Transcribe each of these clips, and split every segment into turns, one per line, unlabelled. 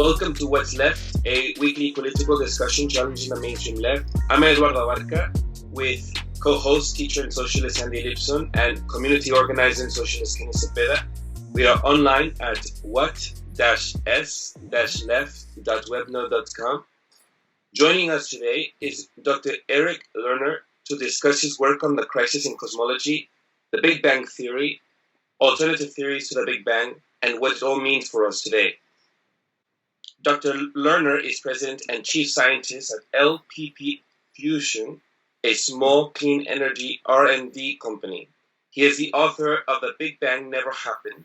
Welcome to What's Left, a weekly political discussion challenging the mainstream left. I'm Eduardo Abarca with co-host, teacher and socialist Andy Lipson and community organizer and socialist Kenny Cepeda. We are online at what-s-left.webnode.com. Joining us today is Dr. Eric Lerner to discuss his work on the crisis in cosmology, the Big Bang Theory, alternative theories to the Big Bang, and what it all means for us today. Dr. Lerner is president and chief scientist at LPPFusion, a small clean energy R&D company. He is the author of The Big Bang Never Happened,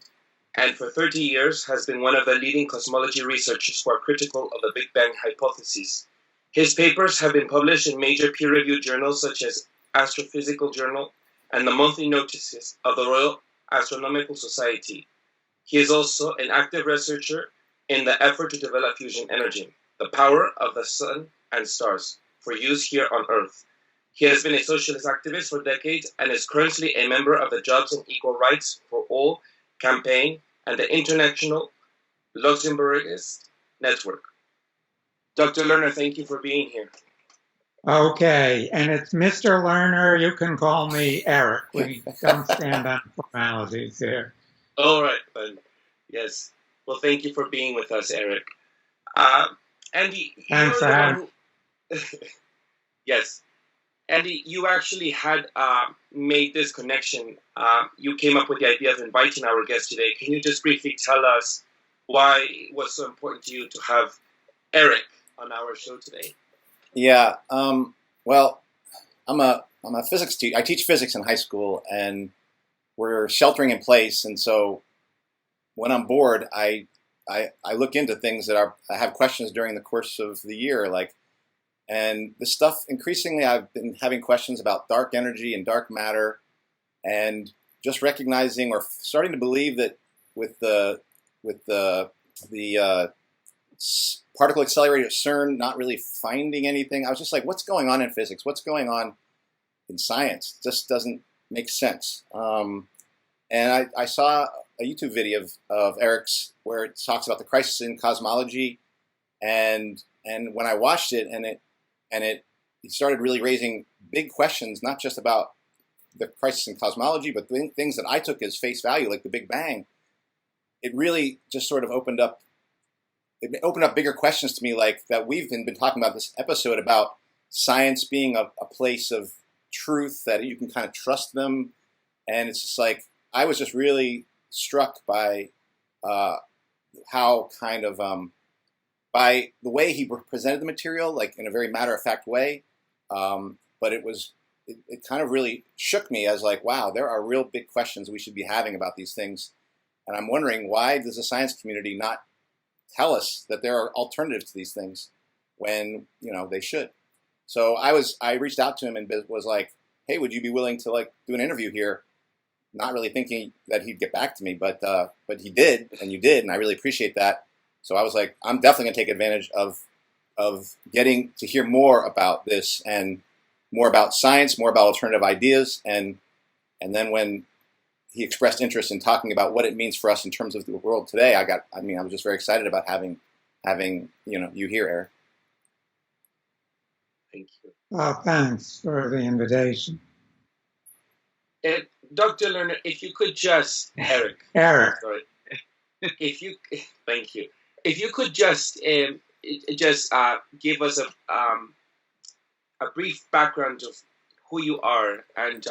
and for 30 years has been one of the leading cosmology researchers who are critical of the Big Bang hypothesis. His papers have been published in major peer-reviewed journals such as Astrophysical Journal and the monthly notices of the Royal Astronomical Society. He is also an active researcher in the effort to develop fusion energy, the power of the sun and stars, for use here on Earth. He has been a socialist activist for decades and is currently a member of the Jobs and Equal Rights for All campaign and the International Luxembourgist Network. Dr. Lerner, thank you for being here.
Okay, and it's Mr. Lerner. You can call me Eric. We don't stand on formalities here.
All right, then. Yes. Well, thank you for being with us, Eric. Andy,
thanks for having.
Yes, Andy, you actually had made this connection. You came up with the idea of inviting our guest today. Can you just briefly tell us why it was so important to you to have Eric on our show today?
Yeah. Well, I'm a physics teacher. I teach physics in high school, and we're sheltering in place, and so when I'm bored, I look into things that I have questions during the course of the year, and this stuff. Increasingly, I've been having questions about dark energy and dark matter, and just recognizing or starting to believe that with the particle accelerator at CERN not really finding anything, I was just like, what's going on in physics? What's going on in science? It just doesn't make sense. And I saw a YouTube video of Eric's where it talks about the crisis in cosmology, and when I watched it, it started really raising big questions, not just about the crisis in cosmology, but things that I took as face value, like the Big Bang. It really just sort of opened up bigger questions to me, like that we've been talking about this episode about science being a place of truth, that you can kind of trust them, and it's just like I was just really struck by how kind of by the way he presented the material, like in a very matter-of-fact way. But it kind of really shook me as like, wow, there are real big questions we should be having about these things. And I'm wondering, why does the science community not tell us that there are alternatives to these things when, they should? So I reached out to him and was like, hey, would you be willing to do an interview here? Not really thinking that he'd get back to me, but he did, and you did, and I really appreciate that. So I was like, I'm definitely going to take advantage of getting to hear more about this and more about science, more about alternative ideas, and then when he expressed interest in talking about what it means for us in terms of the world today, I was just very excited about having you here, Eric.
Thank you.
Well, thanks for the invitation.
Dr. Lerner, if you could just, Eric. Sorry. Thank you. If you could just give us a brief background of who you are and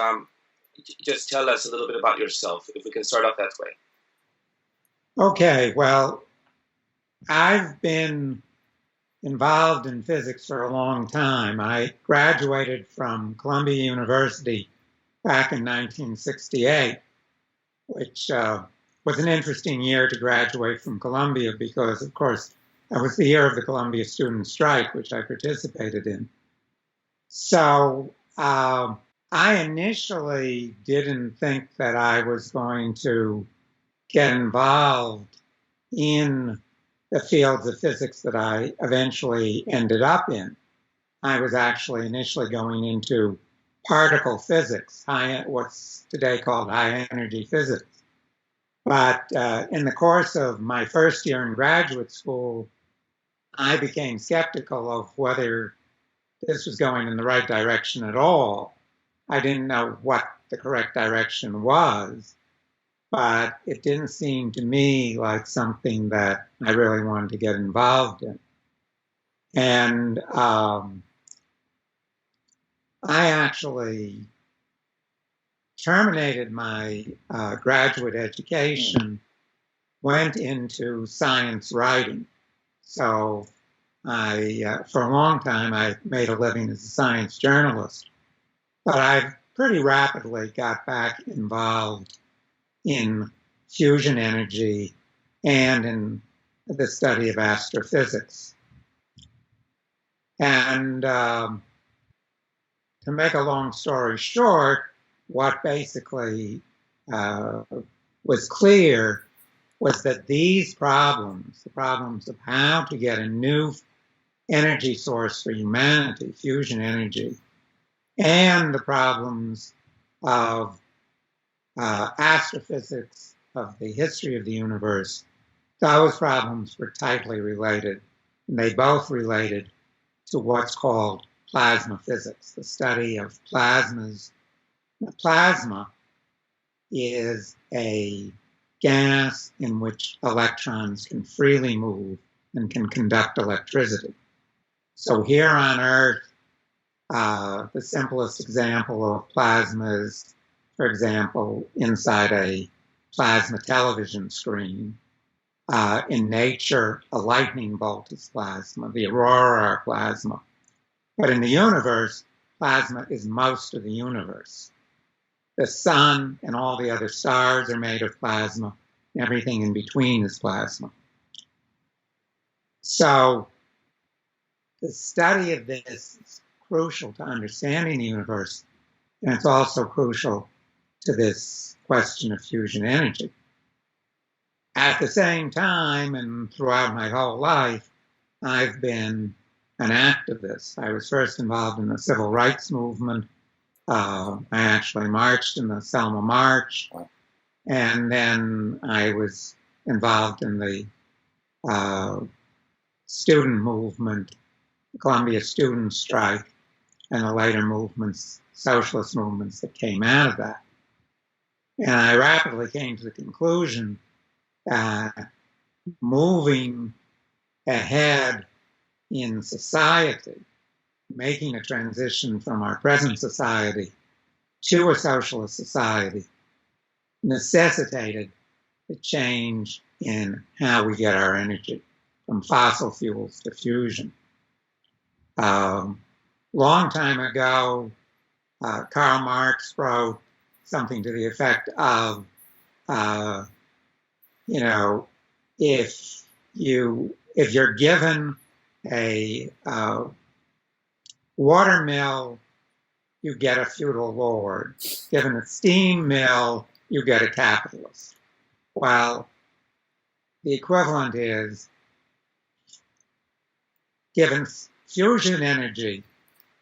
just tell us a little bit about yourself, if we can start off that way.
Okay, well, I've been involved in physics for a long time. I graduated from Columbia University back in 1968, which was an interesting year to graduate from Columbia because, of course, that was the year of the Columbia student strike, which I participated in. So I initially didn't think that I was going to get involved in the fields of physics that I eventually ended up in. I was actually initially going into particle physics, what's today called high energy physics. But in the course of my first year in graduate school, I became skeptical of whether this was going in the right direction at all. I didn't know what the correct direction was, but it didn't seem to me like something that I really wanted to get involved in. And I actually terminated my graduate education, went into science writing. So for a long time, I made a living as a science journalist. But I pretty rapidly got back involved in fusion energy and in the study of astrophysics. And to make a long story short, what basically was clear was that these problems, the problems of how to get a new energy source for humanity, fusion energy, and the problems of astrophysics, of the history of the universe, those problems were tightly related. And they both related to what's called plasma physics, the study of plasmas. The plasma is a gas in which electrons can freely move and can conduct electricity. So here on Earth, the simplest example of plasma is, for example, inside a plasma television screen. In nature, a lightning bolt is plasma, the aurora are plasma. But in the universe, plasma is most of the universe. The sun and all the other stars are made of plasma. Everything in between is plasma. So the study of this is crucial to understanding the universe, and it's also crucial to this question of fusion energy. At the same time, and throughout my whole life, I've been an activist. I was first involved in the civil rights movement. I actually marched in the Selma March, and then I was involved in the student movement, the Columbia student strike, and the later movements, socialist movements that came out of that. And I rapidly came to the conclusion that moving ahead in society, making a transition from our present society to a socialist society, necessitated the change in how we get our energy from fossil fuels to fusion. Long time ago, Karl Marx wrote something to the effect of, if you're given a water mill, you get a feudal lord. Given a steam mill, you get a capitalist. Well, the equivalent is given fusion energy,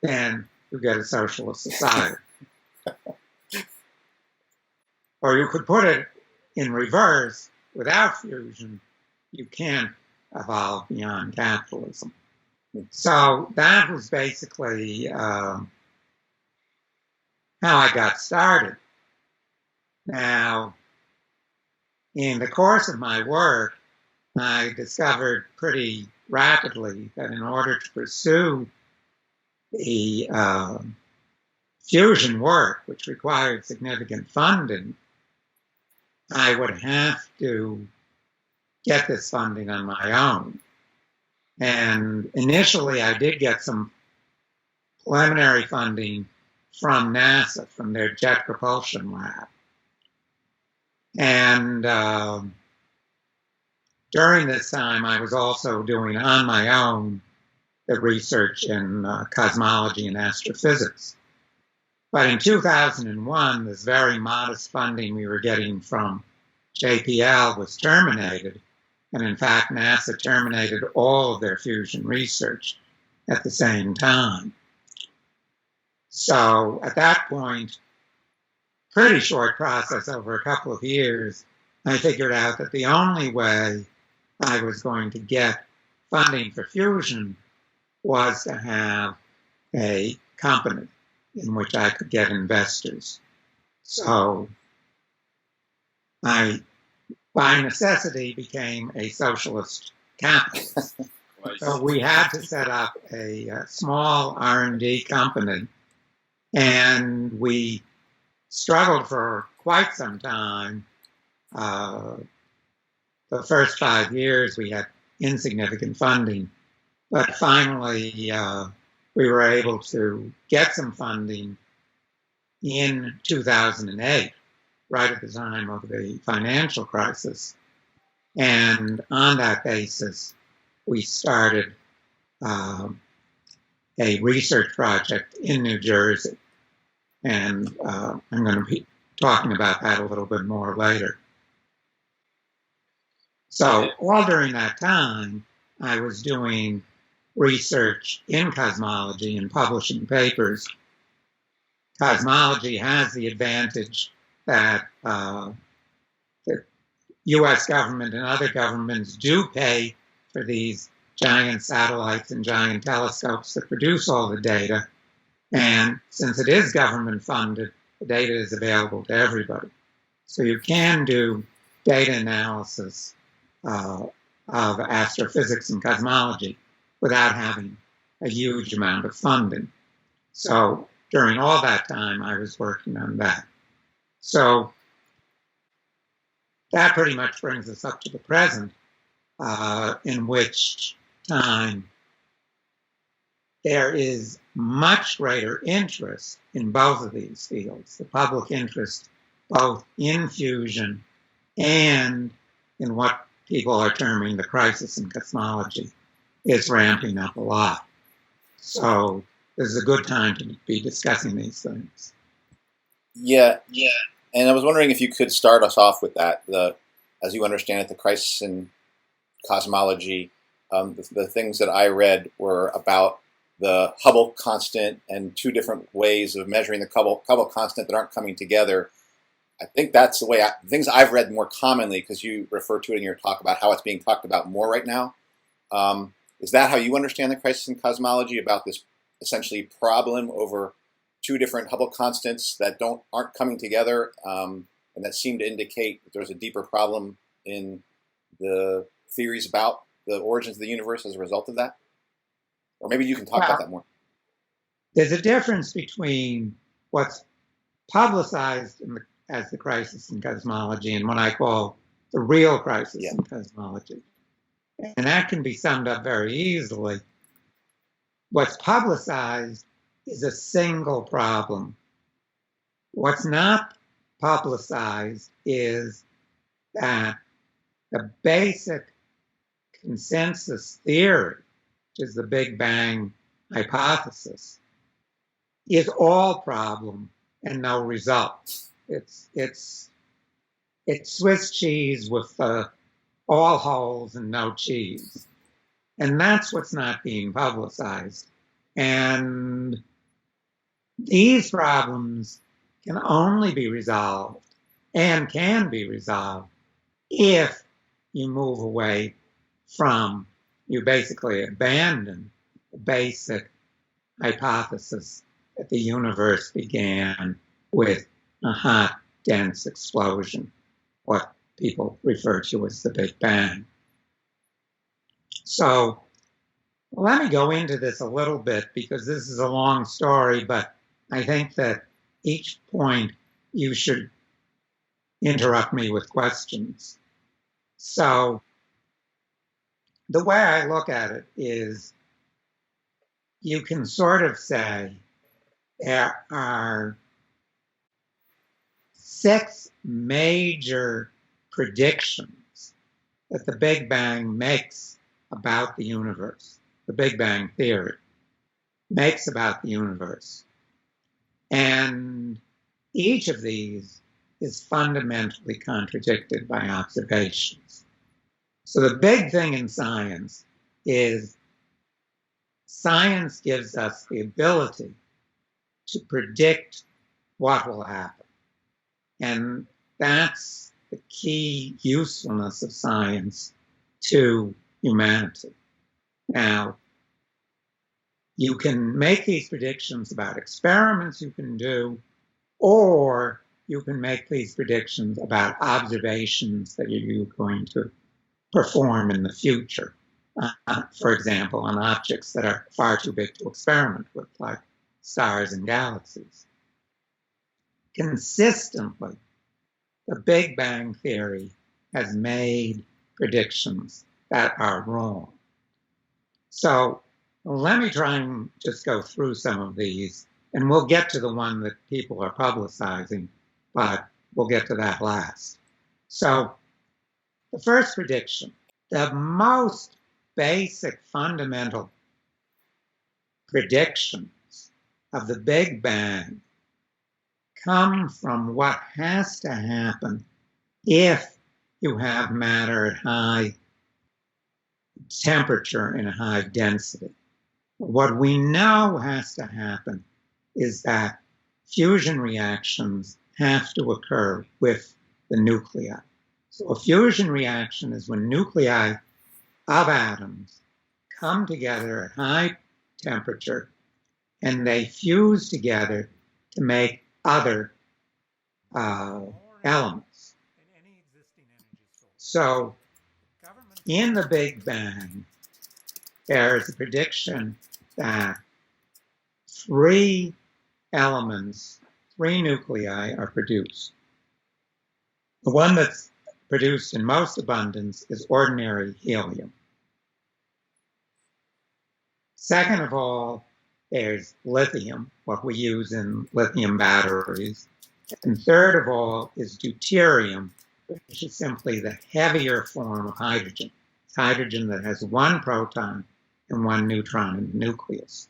then you get a socialist society. Or you could put it in reverse: without fusion, you can't evolve beyond capitalism. So that was basically how I got started. Now, in the course of my work, I discovered pretty rapidly that in order to pursue the fusion work, which required significant funding, I would have to get this funding on my own. And initially, I did get some preliminary funding from NASA, from their Jet Propulsion Lab. And during this time, I was also doing on my own the research in cosmology and astrophysics. But in 2001, this very modest funding we were getting from JPL was terminated. And in fact, NASA terminated all of their fusion research at the same time. So at that point, pretty short process over a couple of years, I figured out that the only way I was going to get funding for fusion was to have a company in which I could get investors. So I, by necessity, became a socialist capitalist. So we had to set up a small R&D company, and we struggled for quite some time. The first 5 years we had insignificant funding, but finally we were able to get some funding in 2008, right at the time of the financial crisis. And on that basis, we started a research project in New Jersey. And I'm going to be talking about that a little bit more later. So all during that time, I was doing research in cosmology and publishing papers. Cosmology has the advantage that the U.S. government and other governments do pay for these giant satellites and giant telescopes that produce all the data. And since it is government funded, the data is available to everybody. So you can do data analysis of astrophysics and cosmology without having a huge amount of funding. So during all that time, I was working on that. So that pretty much brings us up to the present, in which time there is much greater interest in both of these fields, the public interest both in fusion and in what people are terming the crisis in cosmology is ramping up a lot. So this is a good time to be discussing these things.
Yeah. And I was wondering if you could start us off with that. As you understand it, the crisis in cosmology, the things that I read were about the Hubble constant and two different ways of measuring the Hubble constant that aren't coming together. I think that's the way things I've read more commonly, because you refer to it in your talk about how it's being talked about more right now. Is that how you understand the crisis in cosmology, about this essentially problem over two different Hubble constants that aren't coming together, and that seem to indicate that there's a deeper problem in the theories about the origins of the universe as a result of that? Or maybe you can talk about that more.
There's a difference between what's publicized as the crisis in cosmology and what I call the real crisis in cosmology. And that can be summed up very easily. What's publicized is a single problem. What's not publicized is that the basic consensus theory, which is the Big Bang hypothesis, is all problem and no result. It's Swiss cheese with all holes and no cheese. And that's what's not being publicized. And these problems can only be resolved, and can be resolved, if you move away from, you basically abandon the basic hypothesis that the universe began with a hot, dense explosion, what people refer to as the Big Bang. So let me go into this a little bit, because this is a long story, but I think that each point you should interrupt me with questions. So the way I look at it is, you can sort of say there are 6 major predictions that the Big Bang makes about the universe. The Big Bang theory makes about the universe. And each of these is fundamentally contradicted by observations. So the big thing in science is science gives us the ability to predict what will happen. And that's the key usefulness of science to humanity. Now, you can make these predictions about experiments you can do, or you can make these predictions about observations that you're going to perform in the future. For example, on objects that are far too big to experiment with, like stars and galaxies. Consistently, the Big Bang Theory has made predictions that are wrong. So let me try and just go through some of these, and we'll get to the one that people are publicizing, but we'll get to that last. So the first prediction, the most basic fundamental predictions of the Big Bang come from what has to happen if you have matter at high temperature and high density. What we know has to happen is that fusion reactions have to occur with the nuclei. So a fusion reaction is when nuclei of atoms come together at high temperature and they fuse together to make other elements. So in the Big Bang, there is a prediction that three elements, three nuclei are produced. The one that's produced in most abundance is ordinary helium. Second of all, there's lithium, what we use in lithium batteries. And third of all is deuterium, which is simply the heavier form of hydrogen. It's hydrogen that has one proton and one neutron in the nucleus.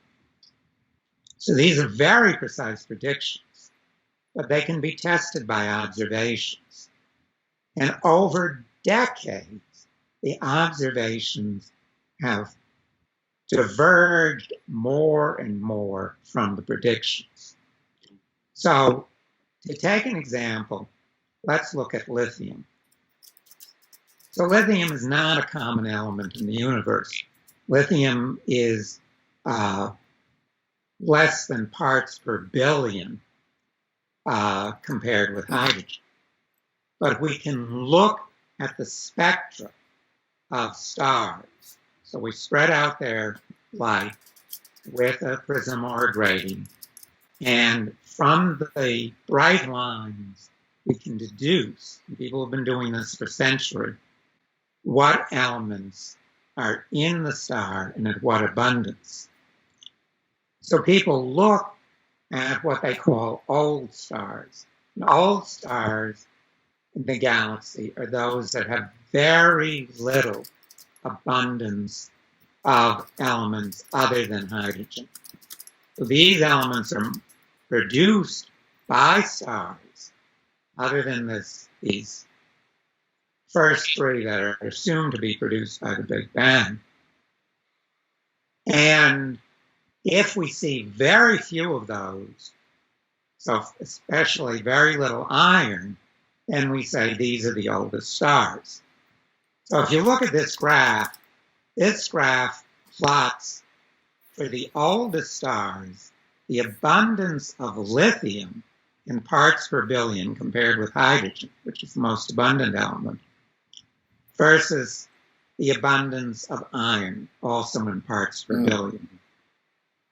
So these are very precise predictions, but they can be tested by observations. And over decades, the observations have diverged more and more from the predictions. So to take an example, let's look at lithium. So lithium is not a common element in the universe. Lithium is less than parts per billion compared with hydrogen. But we can look at the spectra of stars. So we spread out their light with a prism or a grating, and from the bright lines, we can deduce, and people have been doing this for centuries, what elements are in the star and at what abundance. So people look at what they call old stars. And old stars in the galaxy are those that have very little abundance of elements other than hydrogen. So these elements are produced by stars, other than these first three that are assumed to be produced by the Big Bang. And if we see very few of those, so especially very little iron, then we say these are the oldest stars. So if you look at this graph plots for the oldest stars the abundance of lithium in parts per billion compared with hydrogen, which is the most abundant element, versus the abundance of iron, also in parts per billion.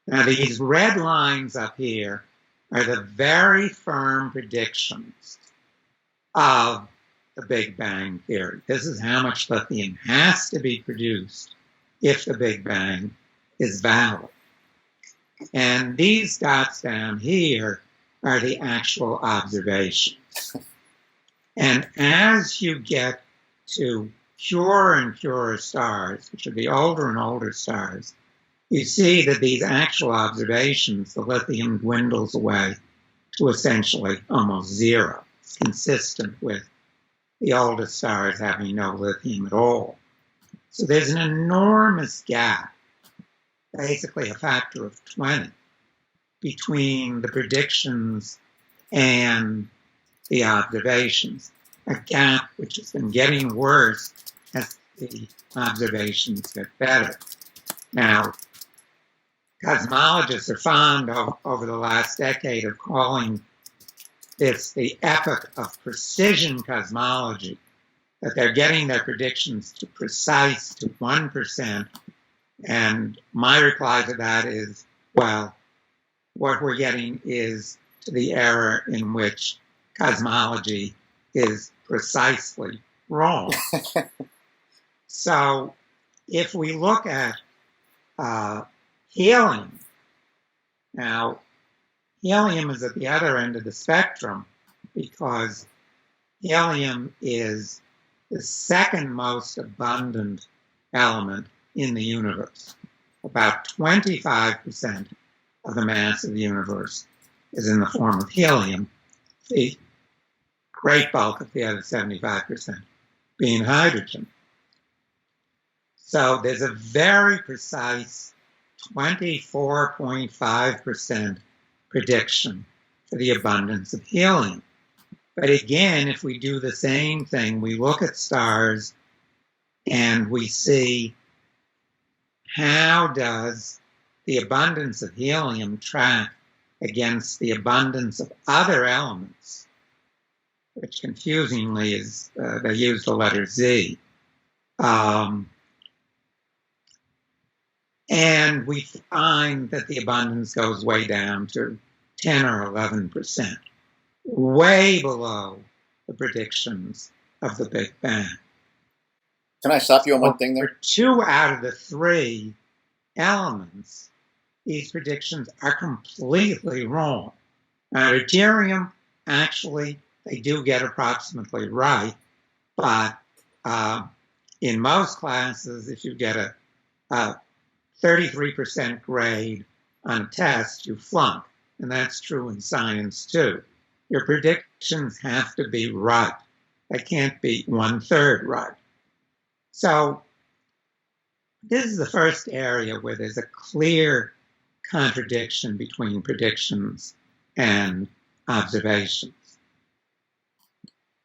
Now, these red lines up here are the very firm predictions of the Big Bang Theory. This is how much lithium has to be produced if the Big Bang is valid. And these dots down here are the actual observations. And as you get to purer and purer stars, which are the older and older stars, you see that these actual observations, the lithium dwindles away to essentially almost zero. It's consistent with the oldest stars having no lithium at all. So there's an enormous gap, basically a factor of 20, between the predictions and the observations, a gap which has been getting worse as the observations get better. Now, cosmologists are fond of, over the last decade, of calling this the epoch of precision cosmology, that they're getting their predictions to precise to 1%. And my reply to that is, well, what we're getting is to the era in which cosmology is precisely wrong. So if we look at helium, now helium is at the other end of the spectrum because helium is the second most abundant element in the universe. About 25% of the mass of the universe is in the form of helium, the great bulk of the other 75% being hydrogen. So there's a very precise 24.5% prediction for the abundance of helium. But again, if we do the same thing, we look at stars and we see how does the abundance of helium track against the abundance of other elements, which confusingly is, they use the letter Z. And we find that the abundance goes way down to 10 or 11%, way below the predictions of the Big Bang.
Can I stop you on one thing there?
For 2 out of the 3 elements, these predictions are completely wrong. Now, deuterium, actually, they do get approximately right, but in most classes, if you get a 33% grade on a test, you flunk. And that's true in science, too. Your predictions have to be right. They can't be 1/3 right. So this is the first area where there's a clear contradiction between predictions and observations.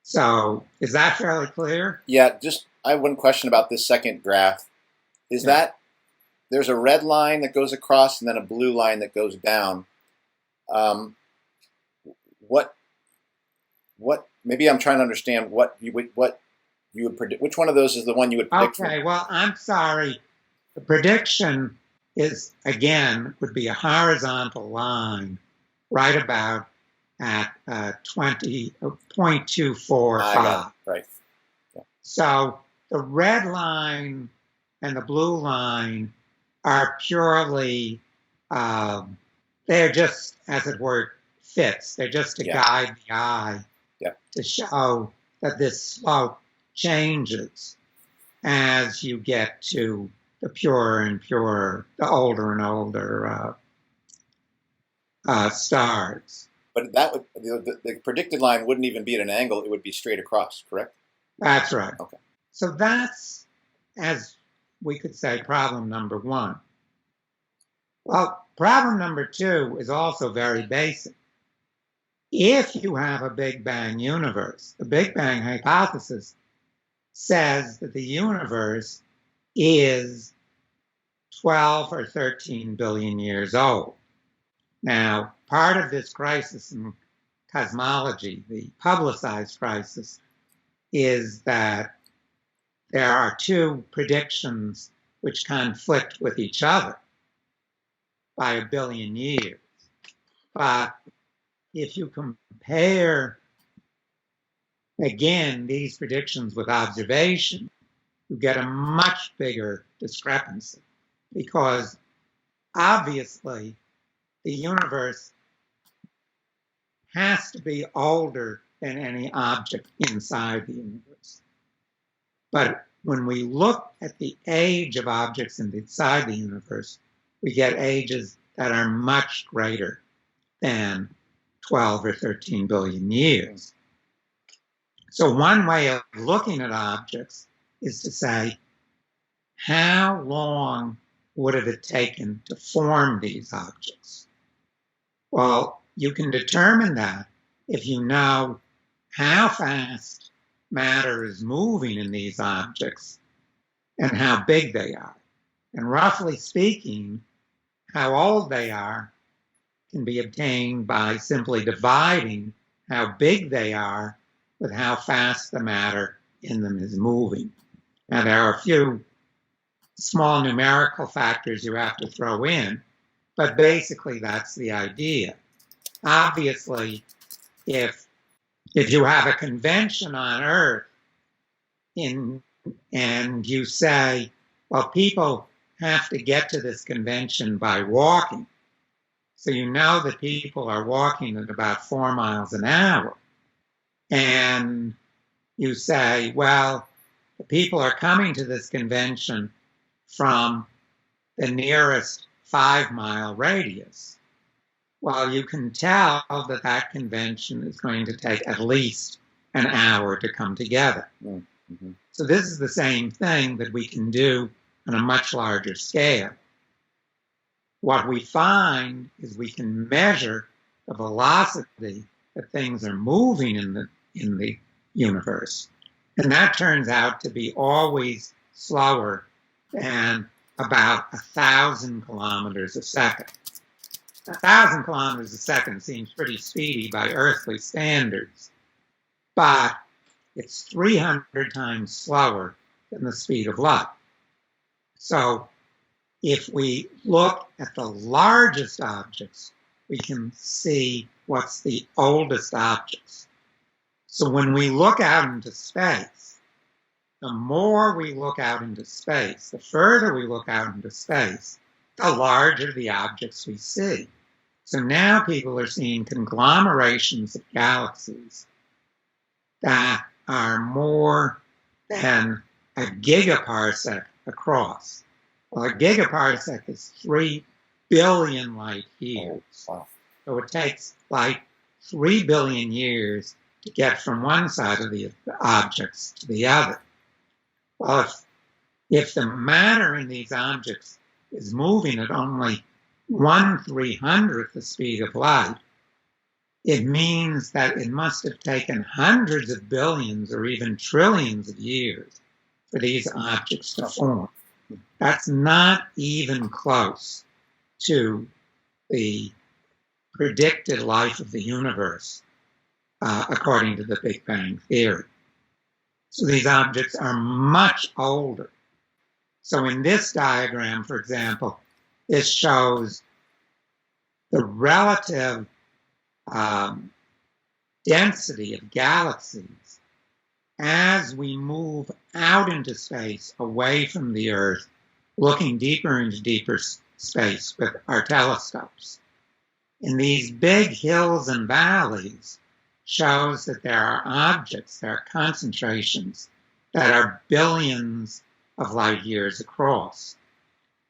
So is that fairly clear?
Yeah, I have one question about this second graph. Is that there's a red line that goes across and then a blue line that goes down? Maybe I'm trying to understand what you would predict. Which one of those is the one you would predict?
Okay, well, I'm sorry. The prediction is, again, would be a horizontal line right about at 0.245.
Right. Yeah.
So the red line and the blue line are purely, they're just, as it were, fits. They're just to guide the eye to show that this slope changes as you get to the purer and purer, the older and older stars.
But that would the predicted line wouldn't even be at an angle; it would be straight across. Correct?
That's right.
Okay.
So that's, as we could say, problem number 1. Well, problem number 2 is also very basic. If you have a Big Bang universe, the Big Bang hypothesis says that the universe is 12 or 13 billion years old. Now, part of this crisis in cosmology, the publicized crisis, is that there are 2 predictions which conflict with each other by a billion years. But if you compare, again, these predictions with observation, you get a much bigger discrepancy because obviously the universe has to be older than any object inside the universe. But when we look at the age of objects inside the universe, we get ages that are much greater than 12 or 13 billion years. So one way of looking at objects is to say, how long would it have taken to form these objects? Well, you can determine that if you know how fast matter is moving in these objects and how big they are. And roughly speaking, how old they are can be obtained by simply dividing how big they are with how fast the matter in them is moving. Now, there are a few small numerical factors you have to throw in, but basically that's the idea. Obviously, if you have a convention on Earth and you say, well, people have to get to this convention by walking, so you know that people are walking at about 4 miles an hour, and you say, well, the people are coming to this convention from the nearest 5-mile radius. Well, you can tell that that convention is going to take at least an hour to come together. Mm-hmm. So this is the same thing that we can do on a much larger scale. What we find is we can measure the velocity that things are moving in the universe. And that turns out to be always slower than about 1,000 kilometers a second. 1,000 kilometers a second seems pretty speedy by earthly standards, but it's 300 times slower than the speed of light. So if we look at the largest objects, we can see what's the oldest objects. So when we look out into space, the more we look out into space, the further we look out into space, the larger the objects we see. So now people are seeing conglomerations of galaxies that are more than a gigaparsec across. Well, a gigaparsec is 3 billion light years. Oh, wow. So it takes like 3 billion years to get from one side of the objects to the other. Well, if the matter in these objects is moving at only 1/300th the speed of light, it means that it must have taken hundreds of billions or even trillions of years for these objects to form. That's not even close to the predicted life of the universe, according to the Big Bang Theory. So these objects are much older. So in this diagram, for example, this shows the relative density of galaxies as we move out into space, away from the Earth, looking deeper into deeper space with our telescopes. And these big hills and valleys shows that there are objects, there are concentrations that are billions of light years across.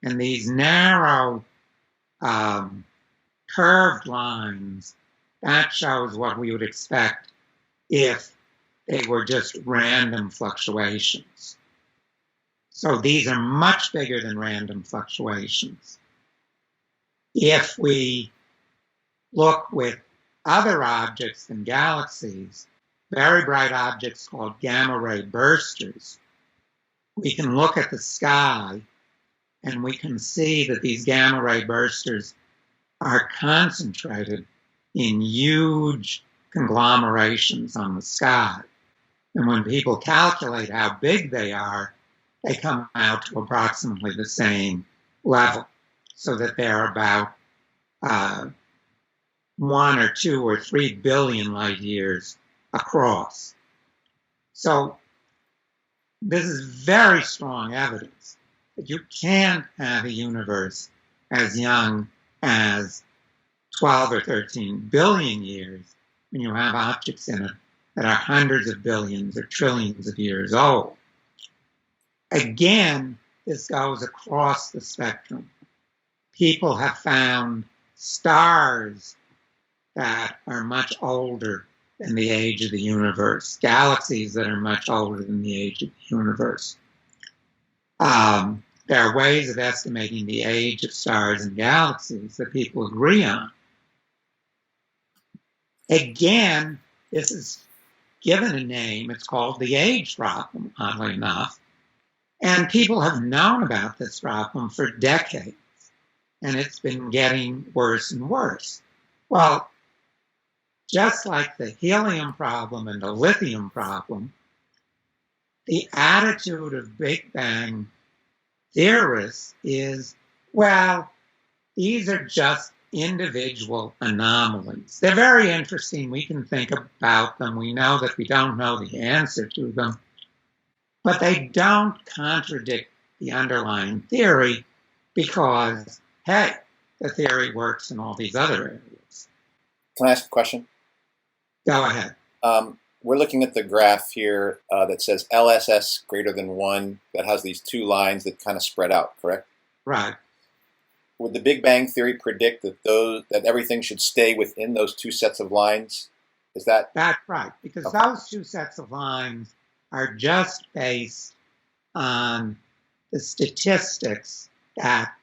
And these narrow curved lines, that shows what we would expect if they were just random fluctuations. So these are much bigger than random fluctuations. If we look with other objects than galaxies, very bright objects called gamma ray bursters, we can look at the sky and we can see that these gamma ray bursters are concentrated in huge conglomerations on the sky. And when people calculate how big they come out to approximately the same level, so that they're about 1 or 2 or 3 billion light years across. So this is very strong evidence that you can't have a universe as young as 12 or 13 billion years when you have objects in it that are hundreds of billions or trillions of years old. Again, this goes across the spectrum. People have found stars that are much older than the age of the universe, galaxies that are much older than the age of the universe. There are ways of estimating the age of stars and galaxies that people agree on. Again, this is given a name. It's called the age problem, oddly enough. And people have known about this problem for decades, and it's been getting worse and worse. Well, just like the helium problem and the lithium problem, the attitude of Big Bang theorists is, well, these are just individual anomalies. They're very interesting. We can think about them. We know that we don't know the answer to them, but they don't contradict the underlying theory because, hey, the theory works in all these other areas.
Can I ask a question?
Go ahead.
We're looking at the graph here that says LSS greater than 1 that has these two lines that kind of spread out, correct?
Right.
Would the Big Bang theory predict that everything should stay within those two sets of lines? Is that?
That's right, because
Okay.
those two sets of lines are just based on the statistics that,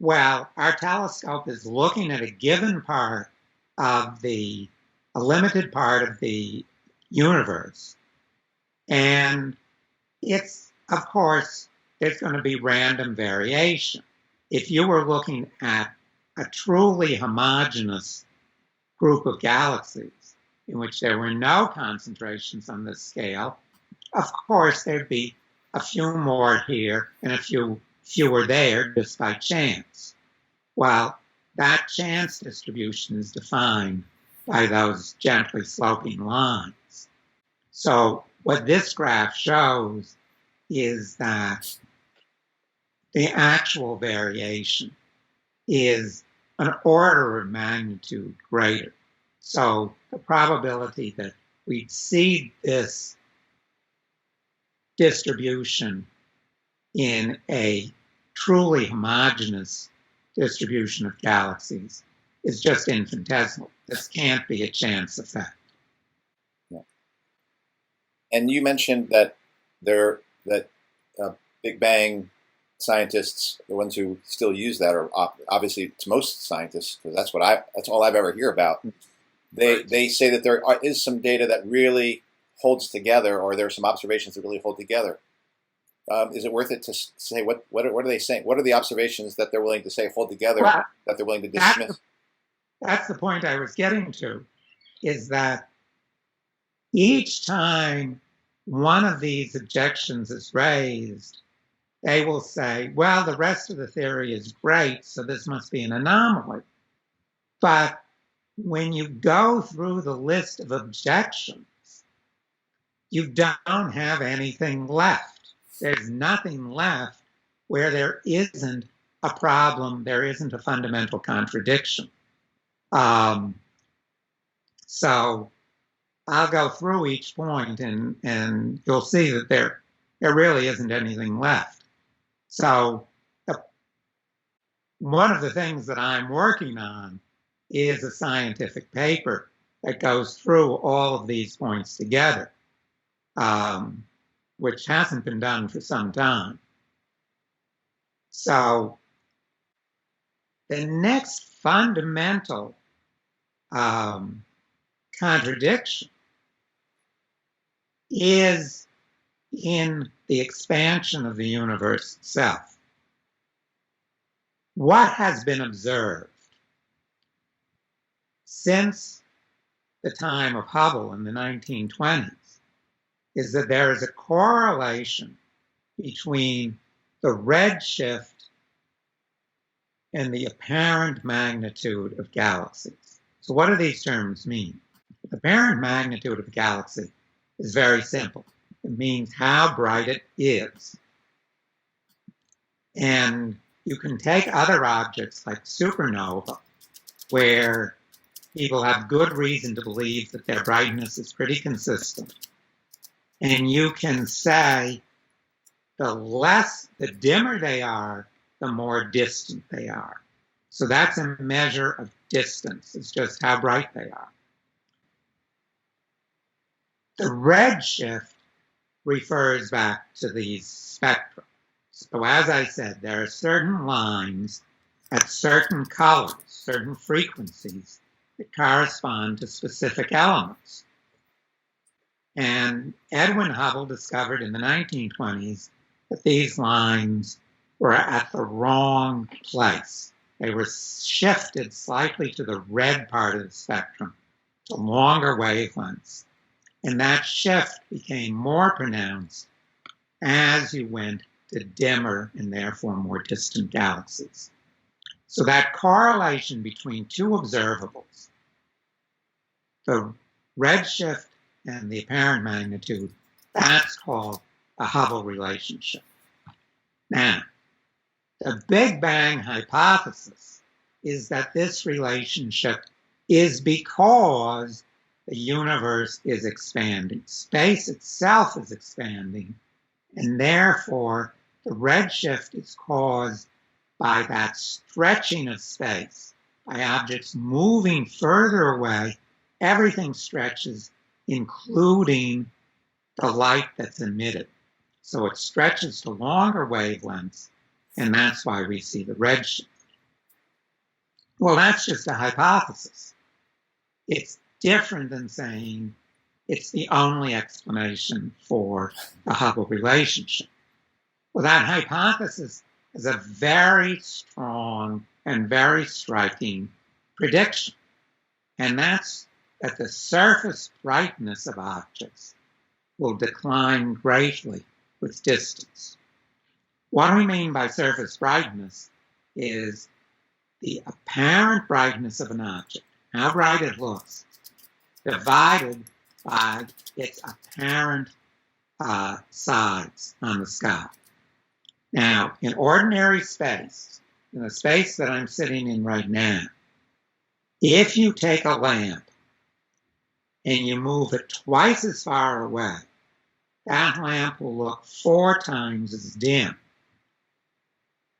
well, our telescope is looking at a given part of a limited part of the universe. And it's, of course, there's going to be random variation. If you were looking at a truly homogeneous group of galaxies in which there were no concentrations on this scale, of course, there'd be a few more here and a few fewer there just by chance. Well, that chance distribution is defined by those gently sloping lines. So what this graph shows is that the actual variation is an order of magnitude greater. So the probability that we'd see this distribution in a truly homogeneous distribution of galaxies is just infinitesimal. This can't be a chance effect.
Yeah. And you mentioned that Big Bang scientists, the ones who still use that, are obviously it's most scientists, because that's all I've ever hear about. They say that there is some data that really holds together, or there are some observations that really hold together. Is it worth it to say what are they saying? What are the observations that they're willing to say hold together,
well,
that they're willing to dismiss?
That's the point I was getting to, is that each time one of these objections is raised, they will say, well, the rest of the theory is great, so this must be an anomaly. But when you go through the list of objections, you don't have anything left. There's nothing left where there isn't a problem, there isn't a fundamental contradiction. So I'll go through each point and you'll see that there really isn't anything left. So one of the things that I'm working on is a scientific paper that goes through all of these points together, which hasn't been done for some time. So the next fundamental contradiction is in the expansion of the universe itself. What has been observed since the time of Hubble in the 1920s is that there is a correlation between the redshift and the apparent magnitude of galaxies. So what do these terms mean? The apparent magnitude of a galaxy is very simple. It means how bright it is. And you can take other objects like supernova, where people have good reason to believe that their brightness is pretty consistent. And you can say the dimmer they are, the more distant they are. So that's a measure of distance. It's just how bright they are. The redshift refers back to these spectra. So as I said, there are certain lines at certain colors, certain frequencies that correspond to specific elements. And Edwin Hubble discovered in the 1920s that these lines were at the wrong place. They were shifted slightly to the red part of the spectrum, to longer wavelengths. And that shift became more pronounced as you went to dimmer and therefore more distant galaxies. So that correlation between two observables, the redshift and the apparent magnitude, that's called a Hubble relationship. Now, the Big Bang hypothesis is that this relationship is because the universe is expanding. Space itself is expanding, and therefore the redshift is caused by that stretching of space, by objects moving further away. Everything stretches, including the light that's emitted. So it stretches to longer wavelengths, and that's why we see the redshift. Well, that's just a hypothesis. It's different than saying it's the only explanation for the Hubble relationship. Well, that hypothesis is a very strong and very striking prediction, and that's that the surface brightness of objects will decline greatly with distance. What we mean by surface brightness is the apparent brightness of an object, how bright it looks, divided by its apparent size on the sky. Now, in ordinary space, in the space that I'm sitting in right now, if you take a lamp and you move it twice as far away, that lamp will look 4 times as dim.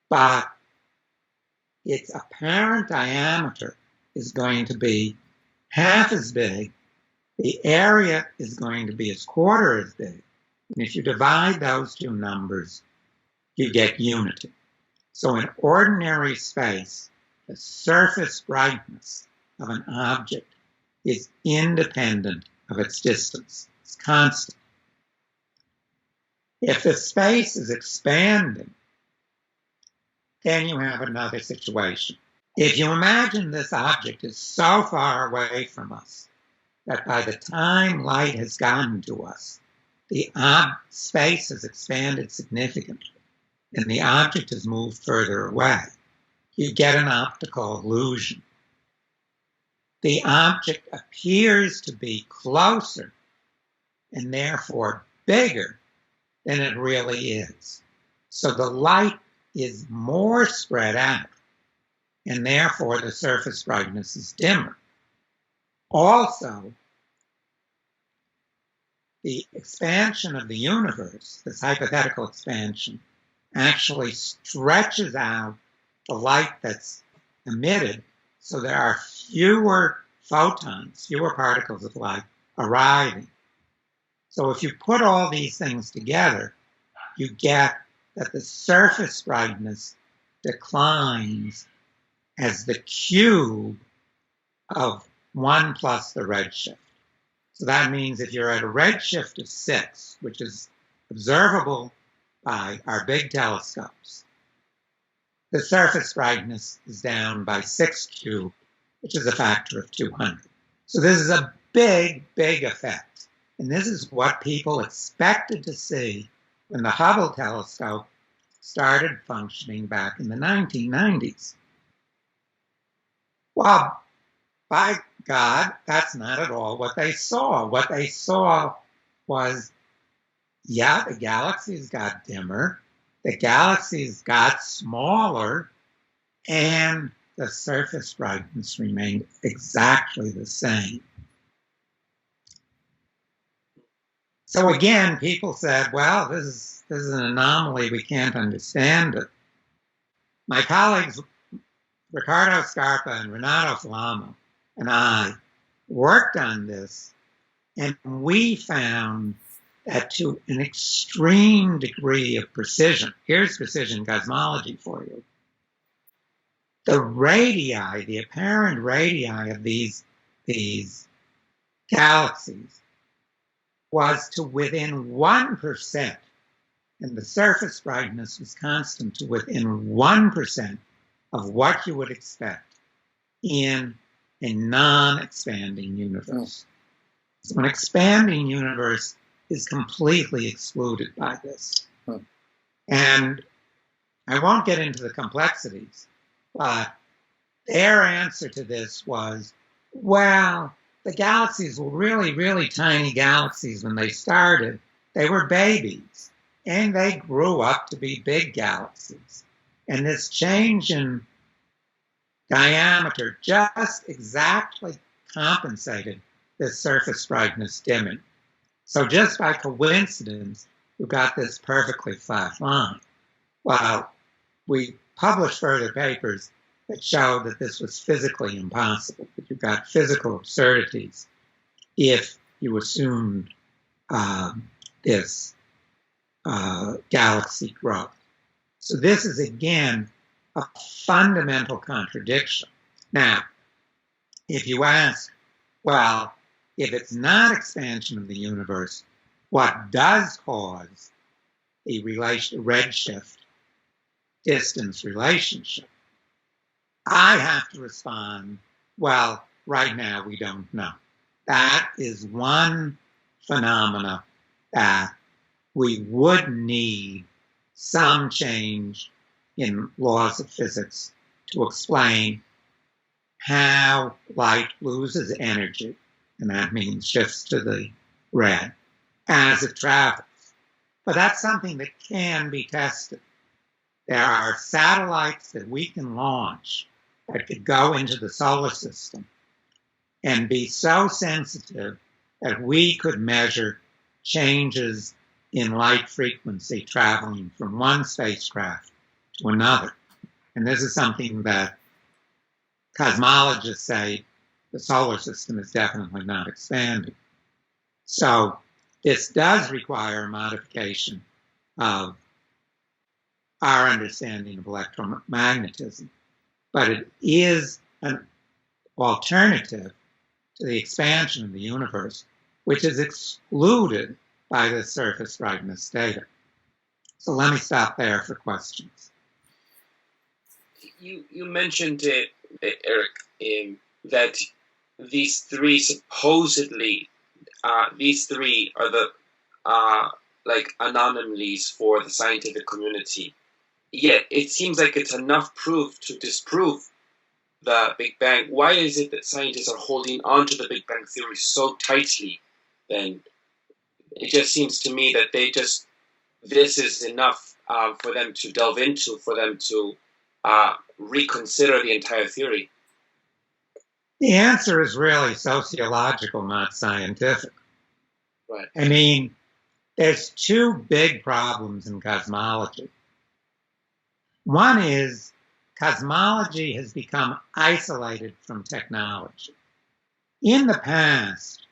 But its apparent diameter is going to be half as big. The area is going to be a quarter as big. And if you divide those two numbers, you get unity. So in ordinary space, the surface brightness of an object is independent of its distance. It's constant. If the space is expanding, then you have another situation. If you imagine this object is so far away from us that by the time light has gotten to us, the space has expanded significantly and the object has moved further away, you get an optical illusion. The object appears to be closer and therefore bigger than it really is. So the light is more spread out, and therefore the surface brightness is dimmer. Also, the expansion of the universe, this hypothetical expansion, actually stretches out the light that's emitted, so there are fewer photons, fewer particles of light arriving. So if you put all these things together, you get that the surface brightness declines as the cube of 1 plus the redshift. So that means if you're at a redshift of 6, which is observable by our big telescopes, the surface brightness is down by 6 cubed, which is a factor of 200. So this is a big, big effect. And this is what people expected to see when the Hubble telescope started functioning back in the 1990s. Well, by God, that's not at all what they saw. What they saw was, yeah, the galaxies got dimmer, the galaxies got smaller, and the surface brightness remained exactly the same. So again, people said, well, this is an anomaly, we can't understand it. My colleagues, Ricardo Scarpa and Renato Flamo, and I worked on this, and we found that to an extreme degree of precision, here's precision cosmology for you, the radii, the apparent radii of these galaxies was to within 1%, and the surface brightness was constant to within 1% of what you would expect in a non-expanding universe. So an expanding universe is completely excluded by this. And I won't get into the complexities, but their answer to this was, well, the galaxies were really, really tiny galaxies when they started. They were babies, and they grew up to be big galaxies. And this change in diameter just exactly compensated this surface brightness dimming. So just by coincidence, you got this perfectly flat line. Well, we published further papers that showed that this was physically impossible, that you got physical absurdities if you assumed this galaxy growth. So this is, again, a fundamental contradiction. Now, if you ask, well, if it's not expansion of the universe, what does cause a redshift distance relationship? I have to respond, well, right now we don't know. That is one phenomena that we would need some change in laws of physics to explain how light loses energy, and that means shifts to the red, as it travels. But that's something that can be tested. There are satellites that we can launch that could go into the solar system and be so sensitive that we could measure changes in light frequency traveling from one spacecraft to another. And this is something that cosmologists say the solar system is definitely not expanding. So this does require a modification of our understanding of electromagnetism, but it is an alternative to the expansion of the universe, which is excluded by the surface brightness data. So let me stop there for questions.
You mentioned it, Eric, that these three supposedly, these three are the like anomalies for the scientific community. Yet it seems like it's enough proof to disprove the Big Bang. Why is it that scientists are holding on to the Big Bang theory so tightly? Then it just seems to me that this is enough for them to delve into, for them to reconsider the entire theory.
The answer is really sociological, not scientific.
Right.
I mean, there's two big problems in cosmology. One is cosmology has become isolated from technology. In the past,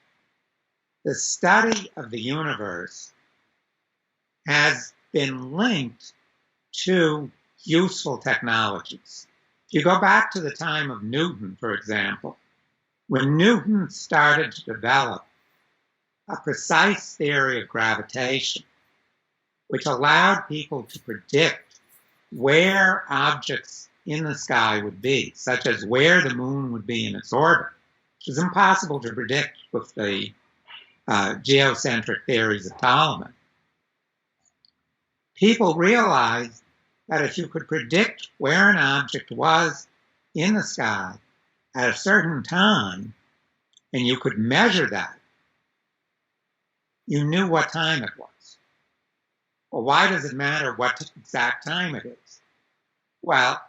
the study of the universe has been linked to useful technologies. If you go back to the time of Newton, for example, when Newton started to develop a precise theory of gravitation, which allowed people to predict where objects in the sky would be, such as where the moon would be in its orbit, which is impossible to predict with the geocentric theories of Ptolemy. People realized that if you could predict where an object was in the sky at a certain time, and you could measure that, you knew what time it was. Well, why does it matter what exact time it is? Well,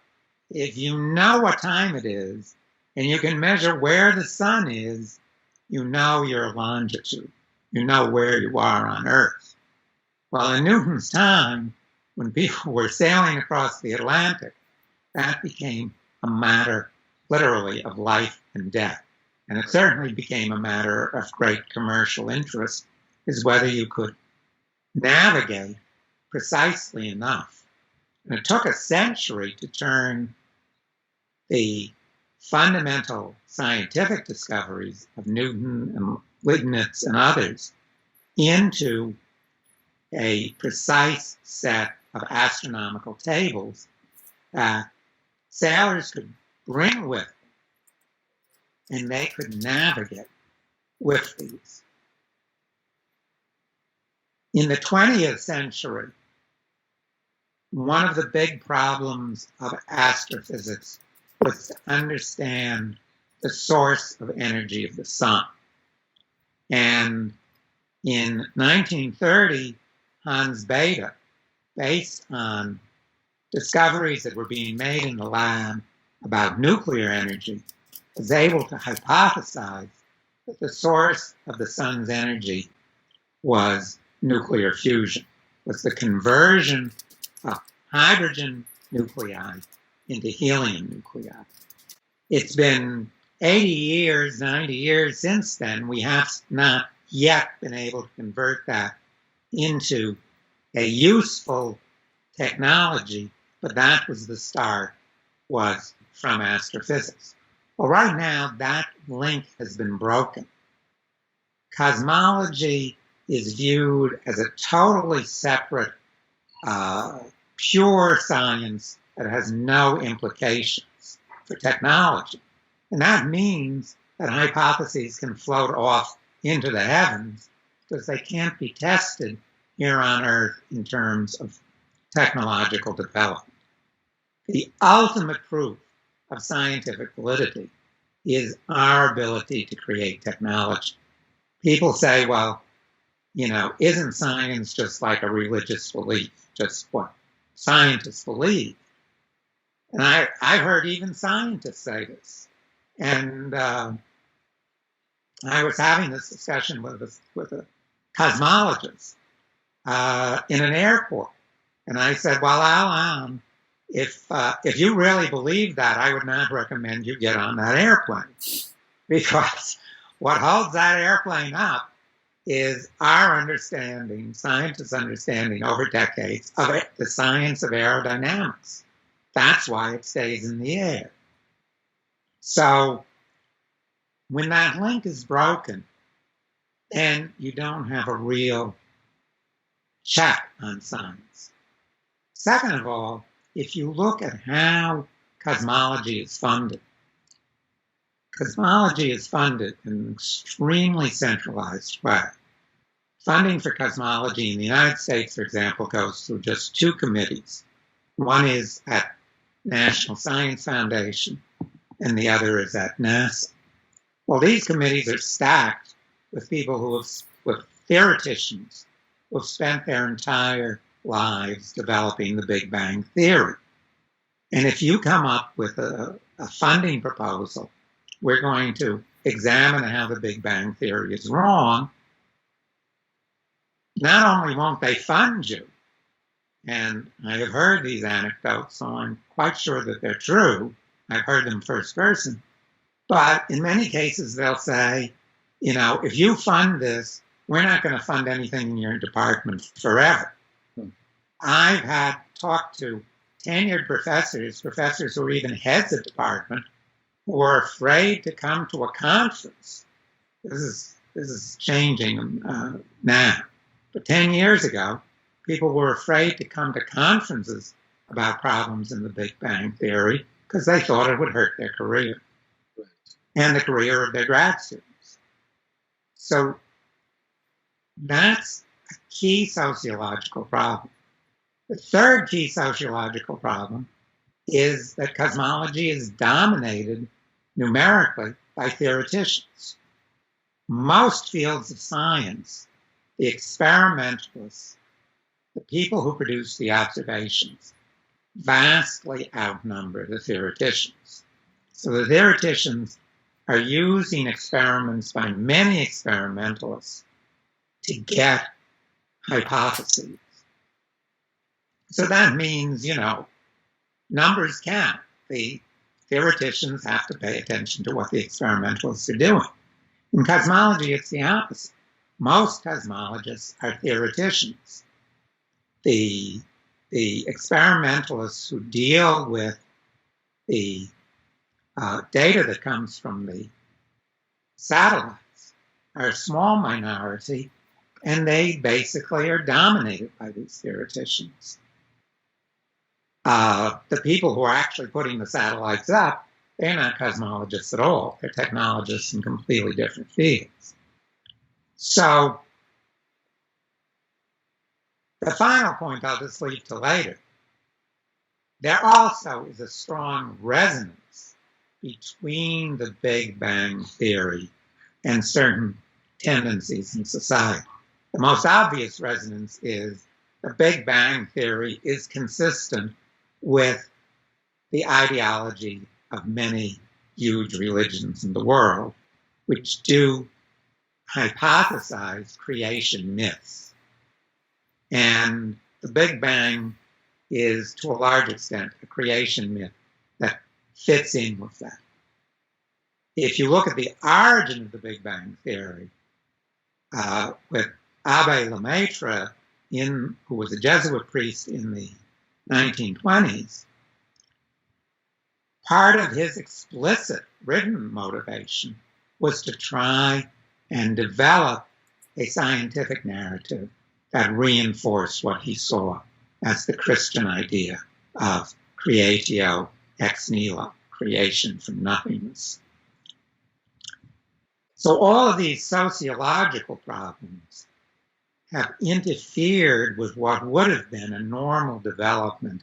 if you know what time it is, and you can measure where the sun is, you know your longitude. You know where you are on Earth. Well, in Newton's time, when people were sailing across the Atlantic, that became a matter, literally, of life and death. And it certainly became a matter of great commercial interest, is whether you could navigate precisely enough. And it took a century to turn the fundamental scientific discoveries of Newton and Leibniz and others into a precise set of astronomical tables that sailors could bring with them, and they could navigate with these. In the 20th century, one of the big problems of astrophysics was to understand the source of energy of the sun. And in 1930, Hans Bethe, based on discoveries that were being made in the lab about nuclear energy, was able to hypothesize that the source of the sun's energy was nuclear fusion, was the conversion of hydrogen nuclei into helium nuclei. It's been 80 years, 90 years since then. We have not yet been able to convert that into a useful technology, but that was the start, was from astrophysics. Well, right now, that link has been broken. Cosmology is viewed as a totally separate, pure science that has no implications for technology. And that means that hypotheses can float off into the heavens because they can't be tested here on Earth in terms of technological development. The ultimate proof of scientific validity is our ability to create technology. People say, well, isn't science just like a religious belief, just what scientists believe? And I've heard even scientists say this. And I was having this discussion with a cosmologist in an airport. And I said, well, Alan, if you really believe that, I would not recommend you get on that airplane. Because what holds that airplane up is our understanding, scientists' understanding over decades of the science of aerodynamics. That's why it stays in the air. So when that link is broken, then you don't have a real check on science. Second of all, if you look at how cosmology is funded in an extremely centralized way. Funding for cosmology in the United States, for example, goes through just two committees. One is at National Science Foundation, and the other is at NASA. Well, these committees are stacked with people with theoreticians who have spent their entire lives developing the Big Bang Theory. And if you come up with a funding proposal, we're going to examine how the Big Bang Theory is wrong, not only won't they fund you, and I have heard these anecdotes, so I'm quite sure that they're true. I've heard them first person. But in many cases, they'll say, if you fund this, we're not going to fund anything in your department forever. I've had talked to tenured professors who are even heads of department, who are afraid to come to a conference. This is changing now. But 10 years ago, people were afraid to come to conferences about problems in the Big Bang Theory because they thought it would hurt their career and the career of their grad students. So that's a key sociological problem. The third key sociological problem is that cosmology is dominated numerically by theoreticians. Most fields of science, the experimentalists, the people who produce the observations, vastly outnumber the theoreticians. So the theoreticians are using experiments by many experimentalists to get hypotheses. So that means, numbers count. The theoreticians have to pay attention to what the experimentalists are doing. In cosmology, it's the opposite. Most cosmologists are theoreticians. The experimentalists who deal with the data that comes from the satellites are a small minority, and they basically are dominated by these theoreticians. The people who are actually putting the satellites up, they're not cosmologists at all. They're technologists in completely different fields. So the final point I'll just leave to later. There also is a strong resonance between the Big Bang theory and certain tendencies in society. The most obvious resonance is the Big Bang theory is consistent with the ideology of many huge religions in the world, which do hypothesize creation myths. And the Big Bang is, to a large extent, a creation myth that fits in with that. If you look at the origin of the Big Bang theory, with Abbé Lemaitre, who was a Jesuit priest in the 1920s, part of his explicit written motivation was to try and develop a scientific narrative that reinforced what he saw as the Christian idea of creatio ex nihilo, creation from nothingness. So all of these sociological problems have interfered with what would have been a normal development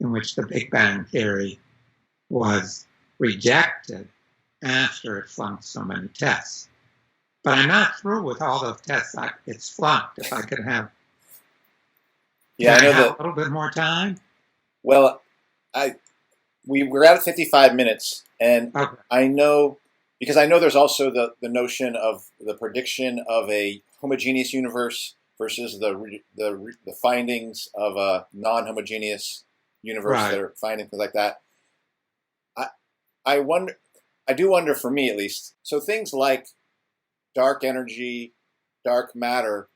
in which the Big Bang theory was rejected after it flunked so many tests. But I'm not through with all those tests it's flunked. If I could have, a little bit more time.
Well, we're at 55 minutes, and okay. I know there's also the notion of the prediction of a homogeneous universe versus the findings of a non-homogeneous universe, right. That are finding things like that. I do wonder, for me at least, so things like dark energy, dark matter,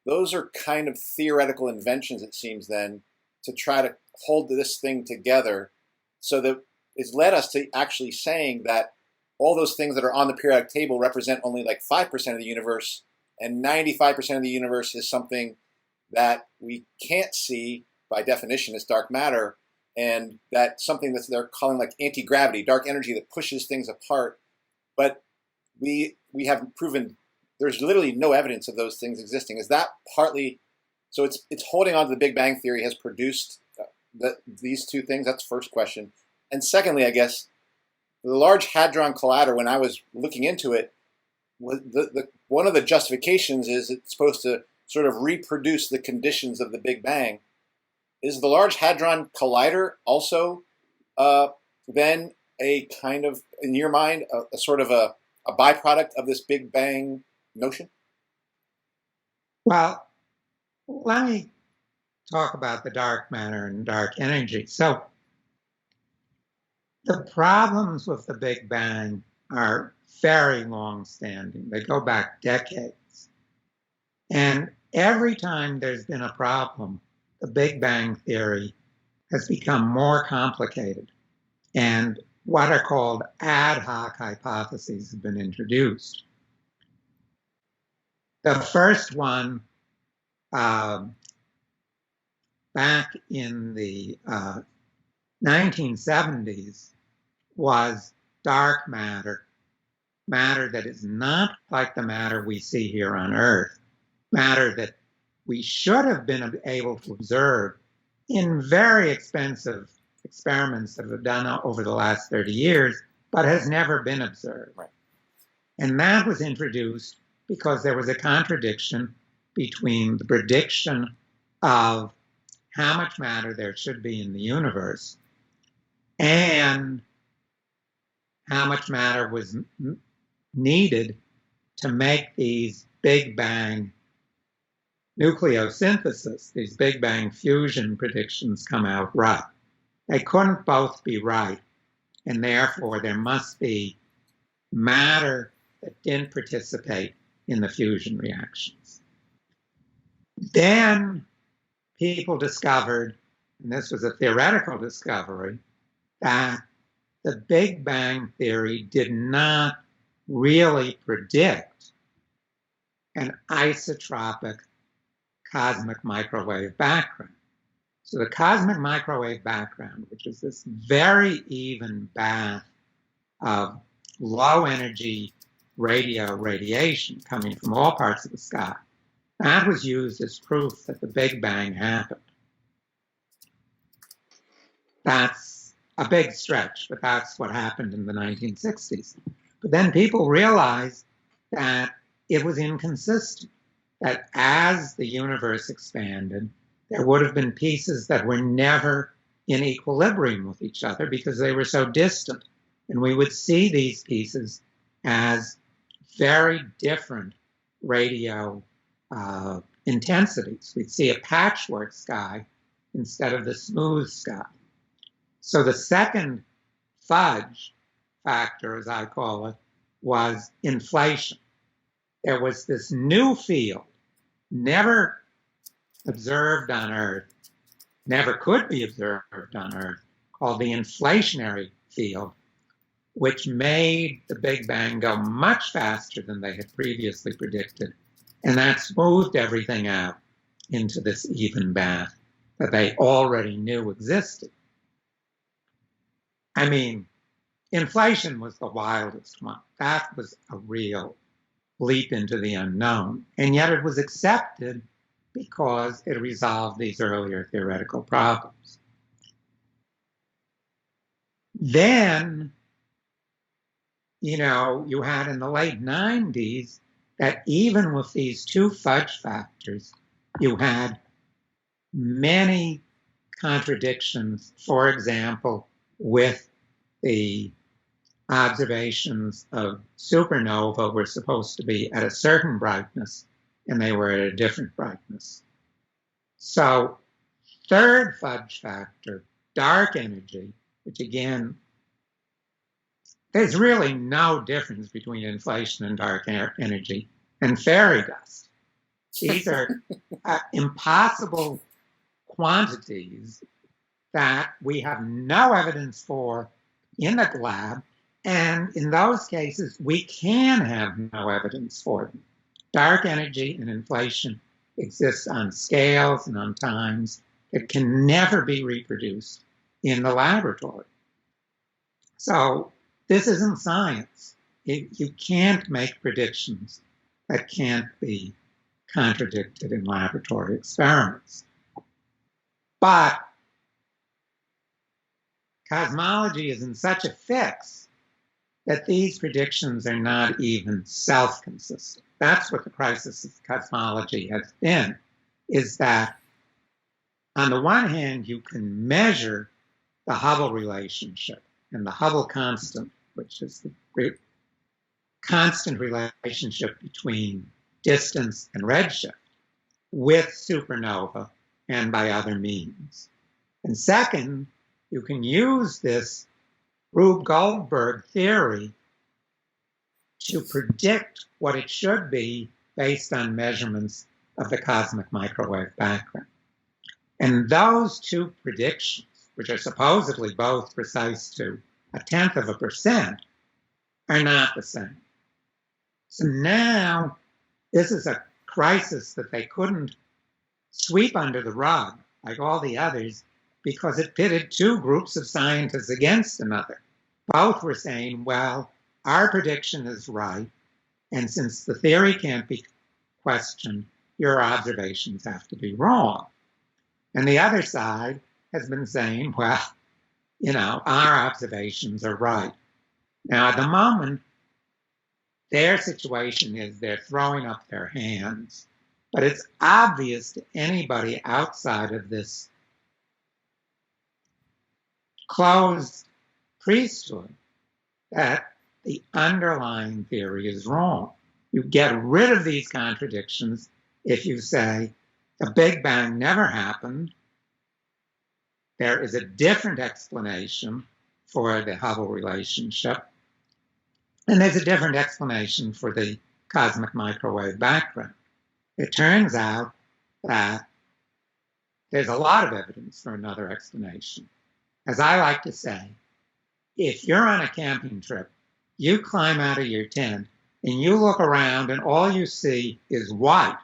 those are kind of theoretical inventions, it seems then, to try to hold this thing together, so that it's led us to actually saying that all those things that are on the periodic table represent only like 5% of the universe, and 95% of the universe is something that we can't see by definition as dark matter, and that's something that they're calling like anti-gravity, dark energy that pushes things apart. But we have proven there's literally no evidence of those things existing. Is that partly, so it's holding on to the Big Bang theory has produced these two things? That's the first question. And secondly, I guess, the Large Hadron Collider, when I was looking into it, one of the justifications is it's supposed to sort of reproduce the conditions of the Big Bang. Is the Large Hadron Collider also then a kind of, in your mind, a sort of a byproduct of this Big Bang notion?
Well, let me talk about the dark matter and dark energy. So the problems with the Big Bang are very long-standing. They go back decades. And every time there's been a problem, the Big Bang theory has become more complicated. And what are called ad hoc hypotheses have been introduced. The first one, back in the 1970s, was dark matter, matter that is not like the matter we see here on Earth, matter that we should have been able to observe in very expensive experiments that have been done over the last 30 years, but has never been observed. Right. And that was introduced because there was a contradiction between the prediction of how much matter there should be in the universe and how much matter was needed to make these Big Bang nucleosynthesis, these Big Bang fusion predictions come out right. They couldn't both be right, and therefore there must be matter that didn't participate in the fusion reactions. Then people discovered, and this was a theoretical discovery, that the Big Bang theory did not really predict an isotropic cosmic microwave background. So the cosmic microwave background, which is this very even bath of low energy radio radiation coming from all parts of the sky, that was used as proof that the Big Bang happened. That's a big stretch, but that's what happened in the 1960s. But then people realized that it was inconsistent, that as the universe expanded, there would have been pieces that were never in equilibrium with each other because they were so distant. And we would see these pieces as very different radio intensities. We'd see a patchwork sky instead of the smooth sky. So the second fudge factor, as I call it, was inflation. There was this new field, never observed on Earth, never could be observed on Earth, called the inflationary field, which made the Big Bang go much faster than they had previously predicted. And that smoothed everything out into this even bath that they already knew existed. I mean, inflation was the wildest one. That was a real leap into the unknown. And yet it was accepted because it resolved these earlier theoretical problems. Then, you had in the late 90s that even with these two fudge factors, you had many contradictions. For example, with the observations of supernova were supposed to be at a certain brightness, and they were at a different brightness. So, third fudge factor, dark energy, which again, there's really no difference between inflation and dark energy and fairy dust. These are impossible quantities that we have no evidence for in the lab, and in those cases, we can have no evidence for them. Dark energy and inflation exist on scales and on times that can never be reproduced in the laboratory. So this isn't science. You can't make predictions that can't be contradicted in laboratory experiments. But cosmology is in such a fix that these predictions are not even self-consistent. That's what the crisis of cosmology has been, is that on the one hand, you can measure the Hubble relationship and the Hubble constant, which is the constant relationship between distance and redshift, with supernova and by other means. And second, you can use this Rube Goldberg theory to predict what it should be based on measurements of the cosmic microwave background. And those two predictions, which are supposedly both precise to 0.1%, are not the same. So now this is a crisis that they couldn't sweep under the rug like all the others, because it pitted two groups of scientists against another. Both were saying, well, our prediction is right, and since the theory can't be questioned, your observations have to be wrong. And the other side has been saying, well, our observations are right. Now, at the moment, their situation is they're throwing up their hands, but it's obvious to anybody outside of this closed priesthood that the underlying theory is wrong. You get rid of these contradictions if you say the Big Bang never happened. There is a different explanation for the Hubble relationship, and there's a different explanation for the cosmic microwave background. It turns out that there's a lot of evidence for another explanation. As I like to say, if you're on a camping trip, you climb out of your tent and you look around and all you see is white,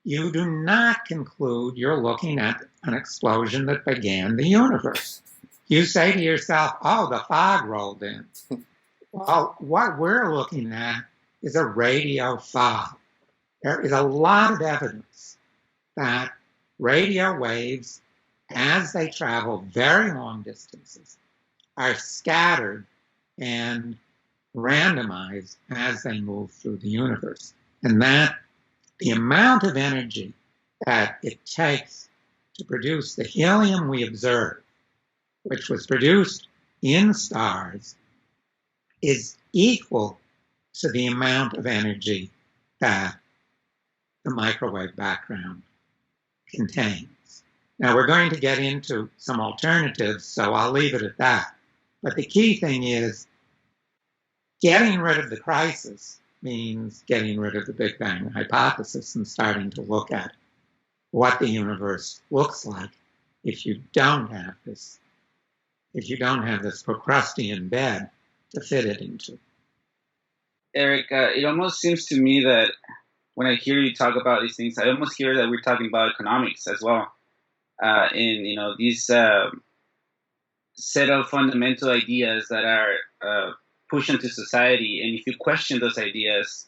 you do not conclude you're looking at an explosion that began the universe. You say to yourself, oh, the fog rolled in. Well, what we're looking at is a radio fog. There is a lot of evidence that radio waves, as they travel very long distances, are scattered and randomized as they move through the universe. And that the amount of energy that it takes to produce the helium we observe, which was produced in stars, is equal to the amount of energy that the microwave background contains. Now, we're going to get into some alternatives, so I'll leave it at that. But the key thing is getting rid of the crisis means getting rid of the Big Bang hypothesis and starting to look at what the universe looks like if you don't have this Procrustean bed to fit it into.
Eric, it almost seems to me that when I hear you talk about these things, I almost hear that we're talking about economics as well. In these set of fundamental ideas that are pushed into society, and if you question those ideas,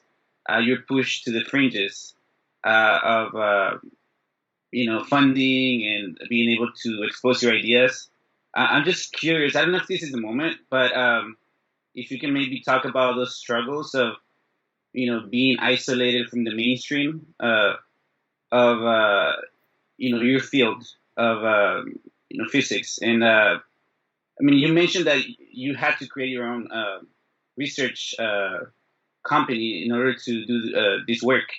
you're pushed to the fringes of funding and being able to expose your ideas. I'm just curious. I don't know if this is the moment, but if you can maybe talk about those struggles of being isolated from the mainstream of your field of physics. And you mentioned that you had to create your own research company in order to do this work.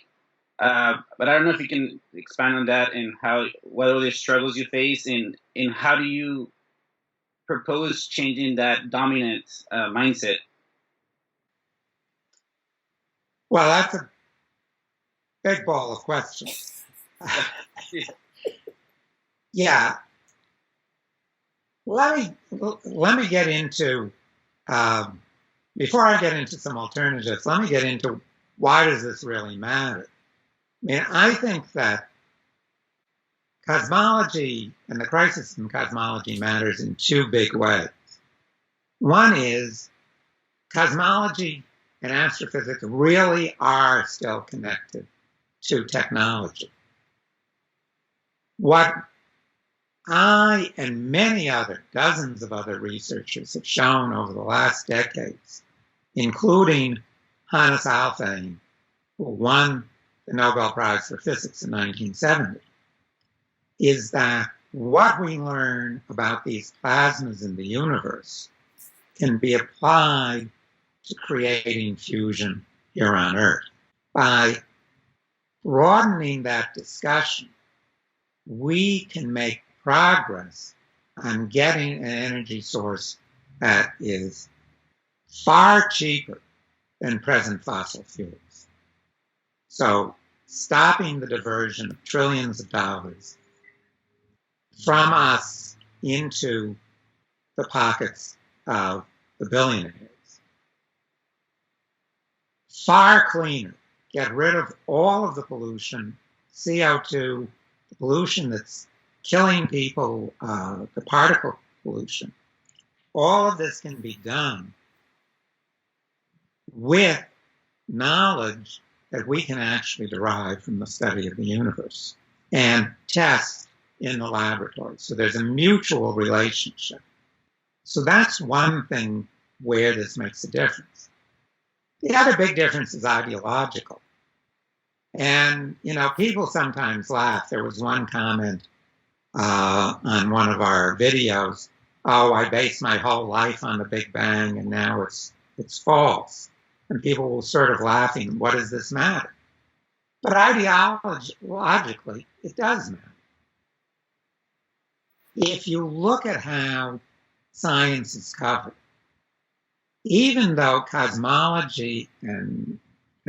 But I don't know if you can expand on that and what are the struggles you face, and how do you propose changing that dominant mindset?
Well, that's a big ball of questions. Yeah. Let me get into, before I get into some alternatives, let me get into why does this really matter? I think that cosmology and the crisis in cosmology matters in two big ways. One is cosmology and astrophysics really are still connected to technology. What I and dozens of other researchers have shown over the last decades, including Hannes Alfvén, who won the Nobel Prize for Physics in 1970, is that what we learn about these plasmas in the universe can be applied to creating fusion here on Earth. By broadening that discussion, we can make progress on getting an energy source that is far cheaper than present fossil fuels. So stopping the diversion of trillions of dollars from us into the pockets of the billionaires. Far cleaner. Get rid of all of the pollution, CO2, the pollution that's killing people, the particle pollution. All of this can be done with knowledge that we can actually derive from the study of the universe and test in the laboratory. So there's a mutual relationship. So that's one thing where this makes a difference. The other big difference is ideological. And, people sometimes laugh. There was one comment on one of our videos, oh, I based my whole life on the Big Bang and now it's false. And people will sort of laughing, what does this matter? But ideologically, it does matter. If you look at how science is covered, even though cosmology and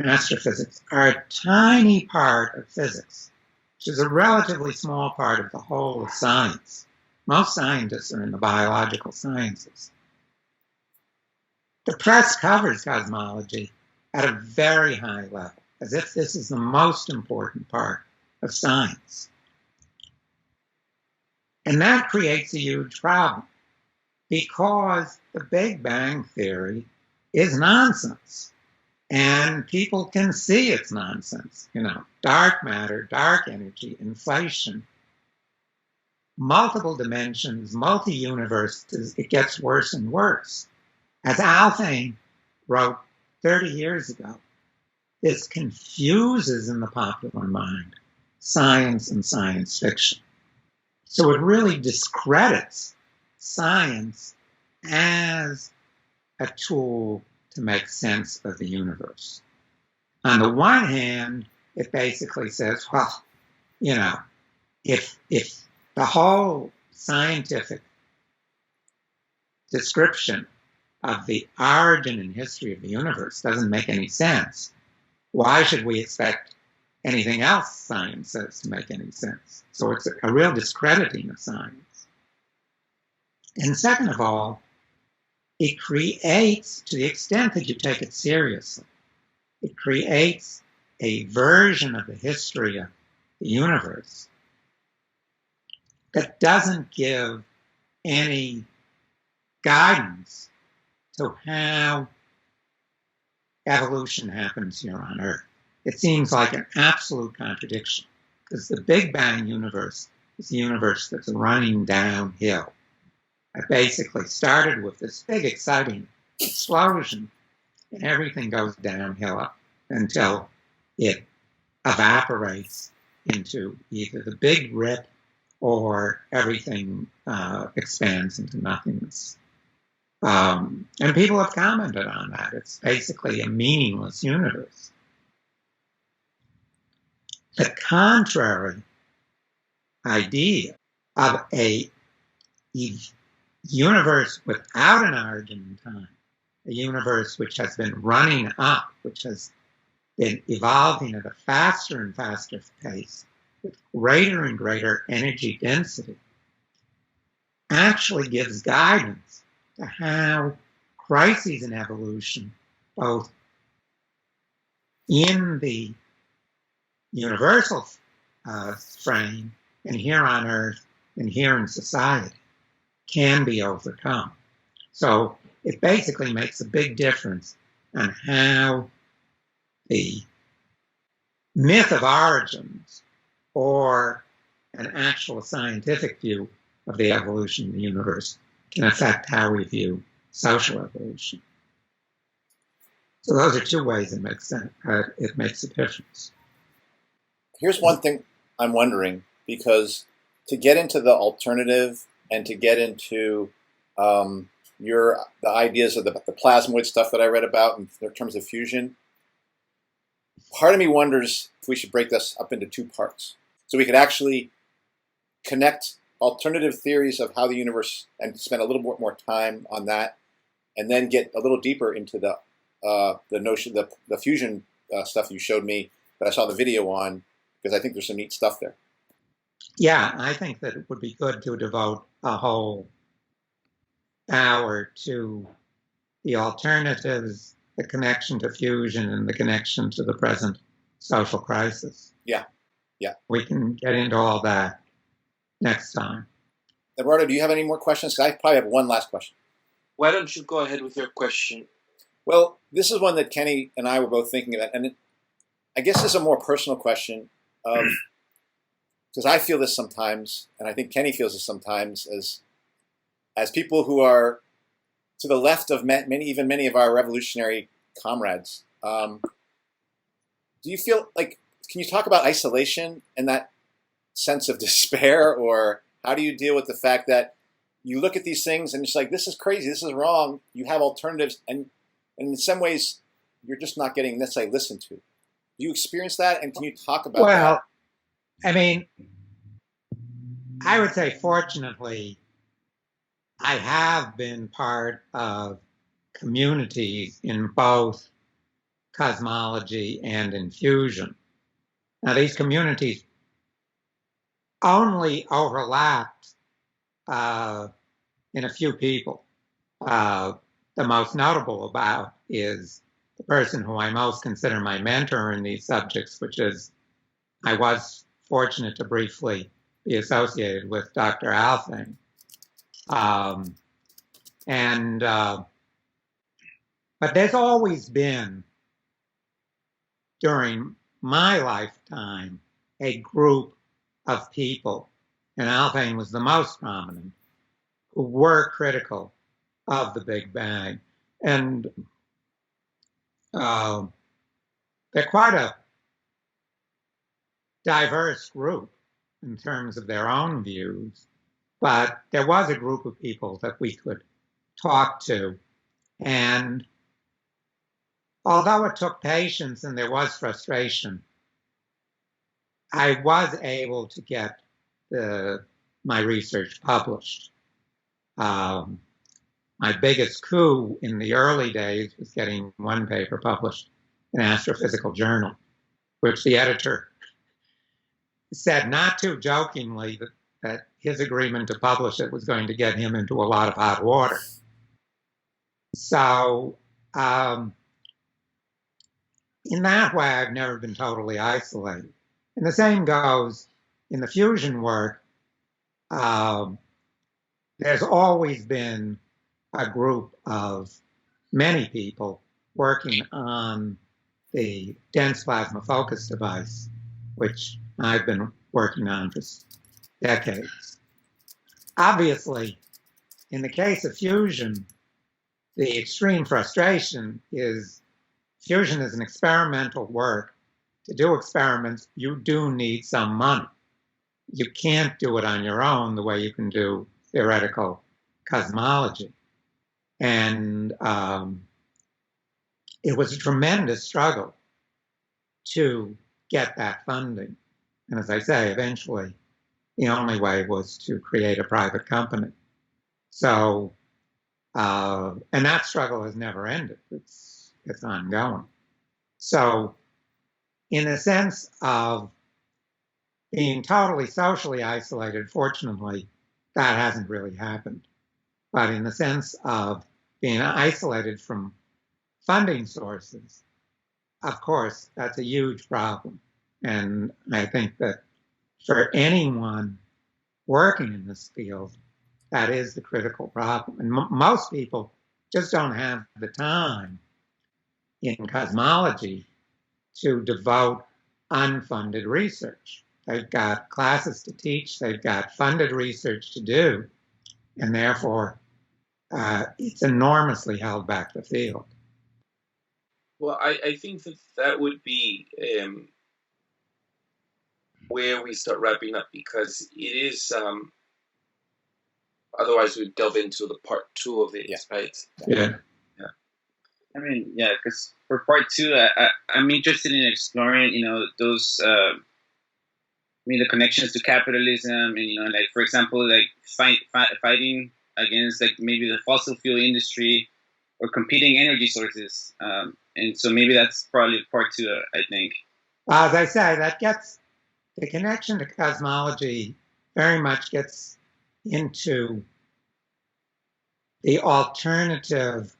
astrophysics are a tiny part of physics, which is a relatively small part of the whole of science. Most scientists are in the biological sciences. The press covers cosmology at a very high level, as if this is the most important part of science. And that creates a huge problem, because the Big Bang Theory is nonsense. And people can see it's nonsense. Dark matter, dark energy, inflation, multiple dimensions, multi-universes. It gets worse and worse. As Alfvén wrote 30 years ago, this confuses in the popular mind science and science fiction. So it really discredits science as a tool to make sense of the universe. On the one hand, it basically says, well, if the whole scientific description of the origin and history of the universe doesn't make any sense, why should we expect anything else science says to make any sense? So it's a real discrediting of science. And second of all, it creates, to the extent that you take it seriously, it creates a version of the history of the universe that doesn't give any guidance to how evolution happens here on Earth. It seems like an absolute contradiction, because the Big Bang universe is a universe that's running downhill. It basically started with this big, exciting explosion, and everything goes downhill until it evaporates into either the Big Rip or everything expands into nothingness. And people have commented on that. It's basically a meaningless universe. The contrary idea of a universe without an origin in time, a universe which has been running up, which has been evolving at a faster and faster pace, with greater and greater energy density, actually gives guidance to how crises in evolution, both in the universal frame and here on Earth and here in society, can be overcome. So it basically makes a big difference on how the myth of origins or an actual scientific view of the evolution of the universe can affect how we view social evolution. So those are two ways it makes sense. It makes a difference.
Here's one thing I'm wondering, because to get into the alternative and to get into the ideas of the plasmoid stuff that I read about in terms of fusion, part of me wonders if we should break this up into two parts, so we could actually connect alternative theories of how the universe and spend a little bit more time on that, and then get a little deeper into the notion, the fusion stuff you showed me that I saw the video on, because I think there's some neat stuff there.
Yeah, I think that it would be good to devote a whole hour to the alternatives, the connection to fusion, and the connection to the present social crisis.
Yeah.
We can get into all that next time.
Eduardo, do you have any more questions? I probably have one last question.
Why don't you go ahead with your question?
Well, this is one that Kenny and I were both thinking about, and I guess this is a more personal question, because I feel this sometimes, and I think Kenny feels this sometimes, as people who are to the left of many of our revolutionary comrades. Do you feel like, can you talk about isolation and that sense of despair, or how do you deal with the fact that you look at these things and it's like, this is crazy, this is wrong, you have alternatives, and in some ways you're just not getting necessarily listened to? Do you experience that, and can you talk about that?
Well, I mean, I would say, fortunately, I have been part of communities in both cosmology and in fusion. Now, these communities only overlapped in a few people. The most notable about is the person who I most consider my mentor in these subjects, which is I was fortunate to briefly be associated with Dr. Alfing. But there's always been, during my lifetime, a group of people, and Alfing was the most prominent, who were critical of the Big Bang. And they're quite a diverse group in terms of their own views, but there was a group of people that we could talk to. And although it took patience and there was frustration, I was able to get my research published. My biggest coup in the early days was getting one paper published in Astrophysical Journal, which the editor said, not too jokingly, that his agreement to publish it was going to get him into a lot of hot water. So in that way, I've never been totally isolated. And the same goes in the fusion work. There's always been a group of many people working on the dense plasma focus device, which I've been working on for decades. Obviously, in the case of fusion, the extreme frustration is fusion is an experimental work. To do experiments, you do need some money. You can't do it on your own the way you can do theoretical cosmology. And it was a tremendous struggle to get that funding. And as I say, eventually, the only way was to create a private company. So, and that struggle has never ended. It's ongoing. So, in the sense of being totally socially isolated, fortunately, that hasn't really happened. But in the sense of being isolated from funding sources, of course, that's a huge problem. And I think that for anyone working in this field, that is the critical problem. And most people just don't have the time in cosmology to devote unfunded research. They've got classes to teach, they've got funded research to do, and therefore it's enormously held back the field.
Well, I think that would be where we start wrapping up, because it is, otherwise we'd delve into the part 2 of it, right?
Yeah.
I mean, yeah, because for part 2, I'm interested in exploring, those, the connections to capitalism, and, like, for example, like fighting against, like, maybe the fossil fuel industry or competing energy sources. And so maybe that's probably part 2, I think.
As I say, that gets the connection to cosmology very much gets into the alternative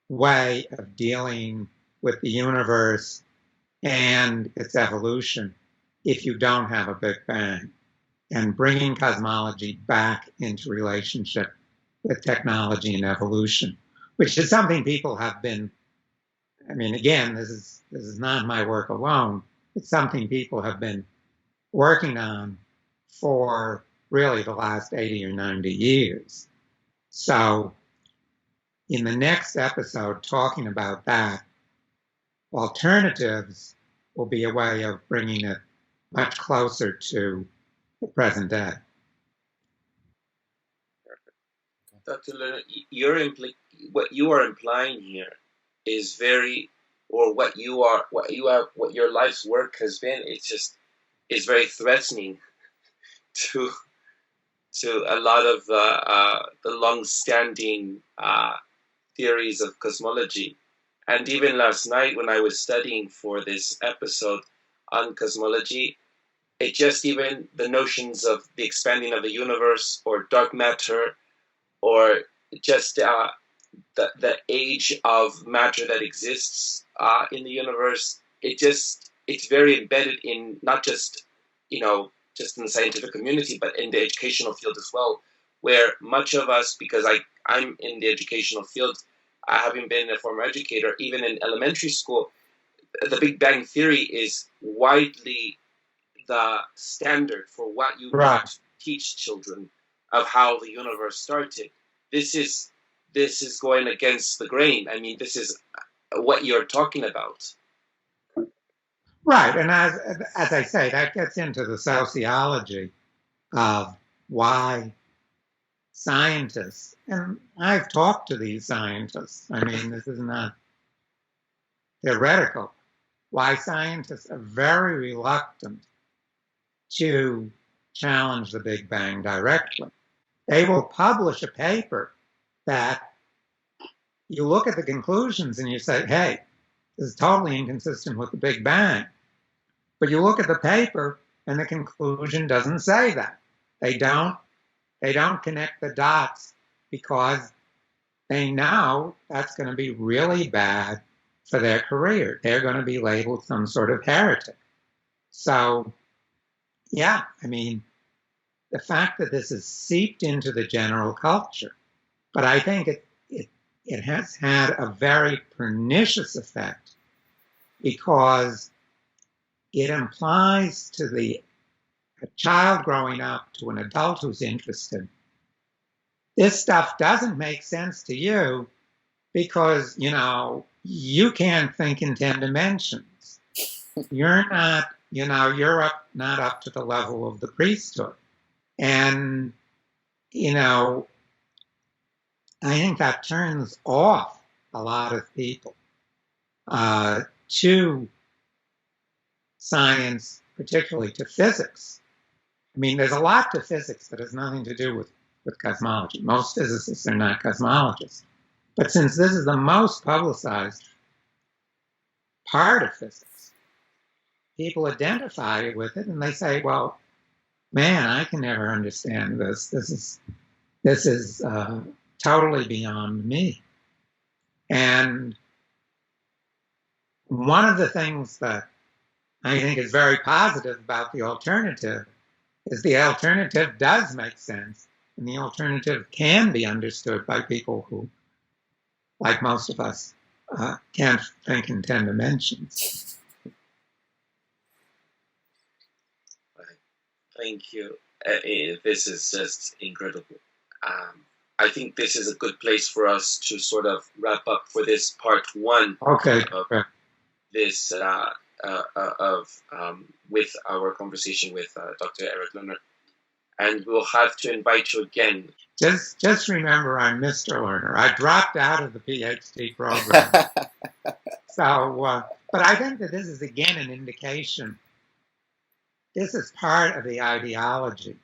way of dealing with the universe and its evolution if you don't have a Big Bang, and bringing cosmology back into relationship with technology and evolution, which is something people have been, again, this is not my work alone. It's something people have been working on for really the last 80 or 90 years. So in the next episode, talking about that, alternatives will be a way of bringing it much closer to the present day.
Dr. Lerner, what you are implying here is what your life's work has been. It's very threatening to a lot of the long-standing theories of cosmology. And even last night, when I was studying for this episode on cosmology, it just even the notions of the expanding of the universe or dark matter, or just the age of matter that exists in the universe. It's very embedded in not just just in the scientific community, but in the educational field as well, where much of us, because I'm in the educational field, having been a former educator, even in elementary school, the Big Bang Theory is widely the standard for what you
Right.
teach children of how the universe started. This is going against the grain. I mean, this is what you're talking about.
Right, and as I say, that gets into the sociology of why scientists, and I've talked to these scientists, I mean, this is not theoretical, why scientists are very reluctant to challenge the Big Bang directly. They will publish a paper that you look at the conclusions and you say, hey, this is totally inconsistent with the Big Bang. But you look at the paper and the conclusion doesn't say that. They don't connect the dots because they know that's going to be really bad for their career. They're going to be labeled some sort of heretic. So, yeah, I mean, the fact that this is seeped into the general culture, but I think it has had a very pernicious effect because it implies to a child growing up to an adult who's interested, this stuff doesn't make sense to you because, you can't think in 10 dimensions. You're not, you're not up to the level of the priesthood. And, I think that turns off a lot of people to science, particularly to physics. I mean, there's a lot to physics that has nothing to do with cosmology. Most physicists are not cosmologists. But since this is the most publicized part of physics, people identify with it and they say, well, man, I can never understand this. This is totally beyond me. And one of the things that I think is very positive about the alternative is the alternative does make sense, and the alternative can be understood by people who, like most of us, can't think in 10 dimensions.
Thank you. This is just incredible. I think this is a good place for us to sort of wrap up for this part one.
Okay.
Of this with our conversation with Dr. Eric Lerner, and we'll have to invite you again.
Just remember, I'm Mr. Lerner. I dropped out of the PhD program. So, but I think that this is again an indication. This is part of the ideology,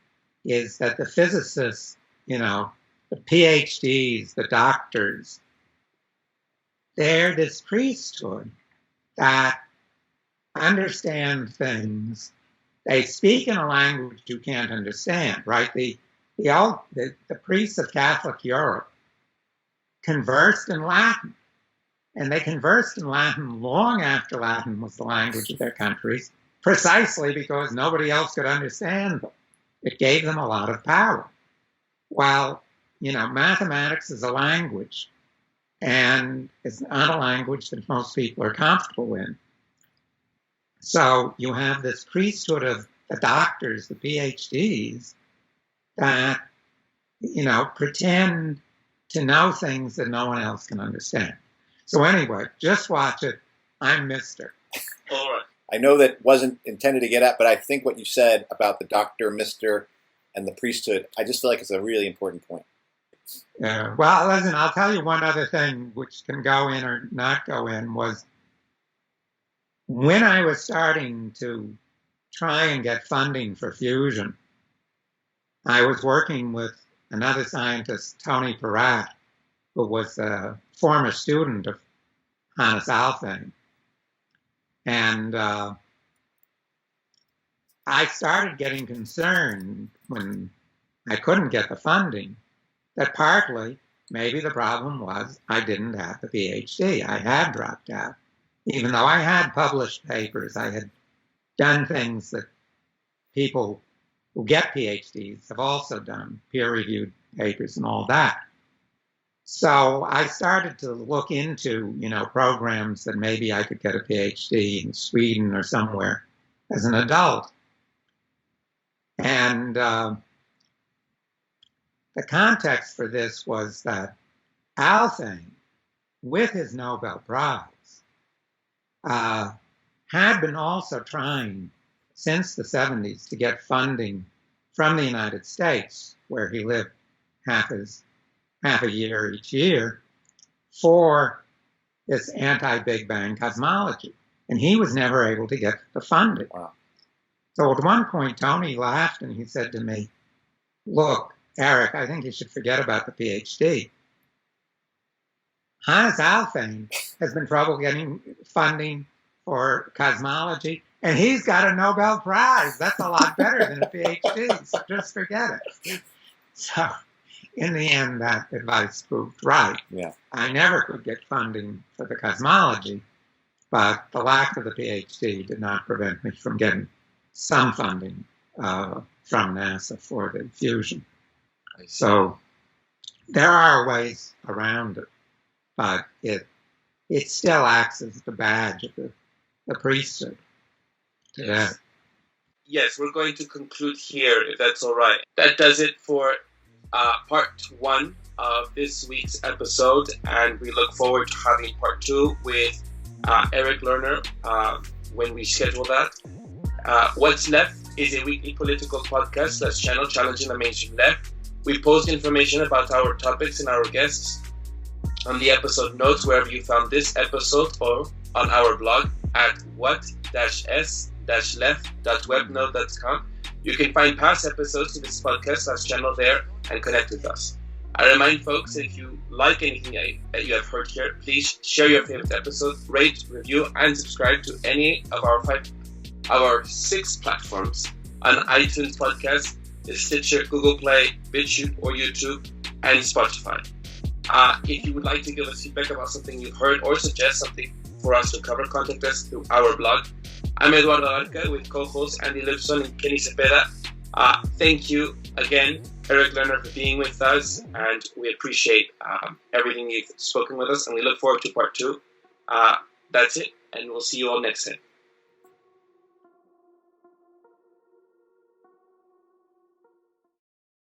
is that the physicists, the PhDs, the doctors, they're this priesthood that understand things. They speak in a language you can't understand, right? The priests of Catholic Europe conversed in Latin, and they conversed in Latin long after Latin was the language of their countries, precisely because nobody else could understand them. It gave them a lot of power. While, mathematics is a language, and it's not a language that most people are comfortable in. So you have this priesthood of the doctors, the PhDs, that, pretend to know things that no one else can understand. So anyway, just watch it. I'm Mr.
All right.
I know that wasn't intended to get at, but I think what you said about the doctor, Mr., and the priesthood, I just feel like it's a really important point.
Yeah. Well, listen, I'll tell you one other thing which can go in or not go in was when I was starting to try and get funding for fusion, I was working with another scientist, Tony Peratt, who was a former student of Hannes Alfvén. And I started getting concerned when I couldn't get the funding that partly maybe the problem was I didn't have the PhD. I had dropped out. Even though I had published papers, I had done things that people who get PhDs have also done, peer-reviewed papers and all that. So I started to look into, programs that maybe I could get a PhD in Sweden or somewhere as an adult. And the context for this was that Alfvén, with his Nobel Prize, had been also trying since the 70s to get funding from the United States, where he lived half a year each year, for this anti-Big Bang cosmology. And he was never able to get the funding.
Wow.
So at one point, Tony laughed and he said to me, "Look, Eric, I think you should forget about the PhD. Hannes Alfvén has been trouble getting funding for cosmology, and he's got a Nobel Prize. That's a lot better than a PhD, so just forget it." So in the end, that advice proved right.
Yeah.
I never could get funding for the cosmology, but the lack of the PhD did not prevent me from getting some funding from NASA for the fusion. So there are ways around it, but it still acts as the badge of the priesthood today.
Yes, we're going to conclude here, if that's all right. That does it for part 1 of this week's episode, and we look forward to having part 2 with Eric Lerner when we schedule that. What's Left is a weekly political podcast / channel challenging the mainstream left. We post information about our topics and our guests on the episode notes wherever you found this episode, or on our blog at what-s-left.webnode.com. You can find past episodes of this podcast / channel there and connect with us. I remind folks that if you like anything that you have heard here, please share your favorite episode, rate, review, and subscribe to any of our 6 platforms on iTunes Podcast, Stitcher, Google Play, Bitchute, or YouTube, and Spotify. If you would like to give us feedback about something you've heard or suggest something for us to cover, contact us through our blog. I'm Eduardo Arca with co-hosts Andy Lipson and Kenny Cepeda. Thank you again, Eric Lerner, for being with us, and we appreciate everything you've spoken with us, and we look forward to part 2. That's it, and we'll see you all next time.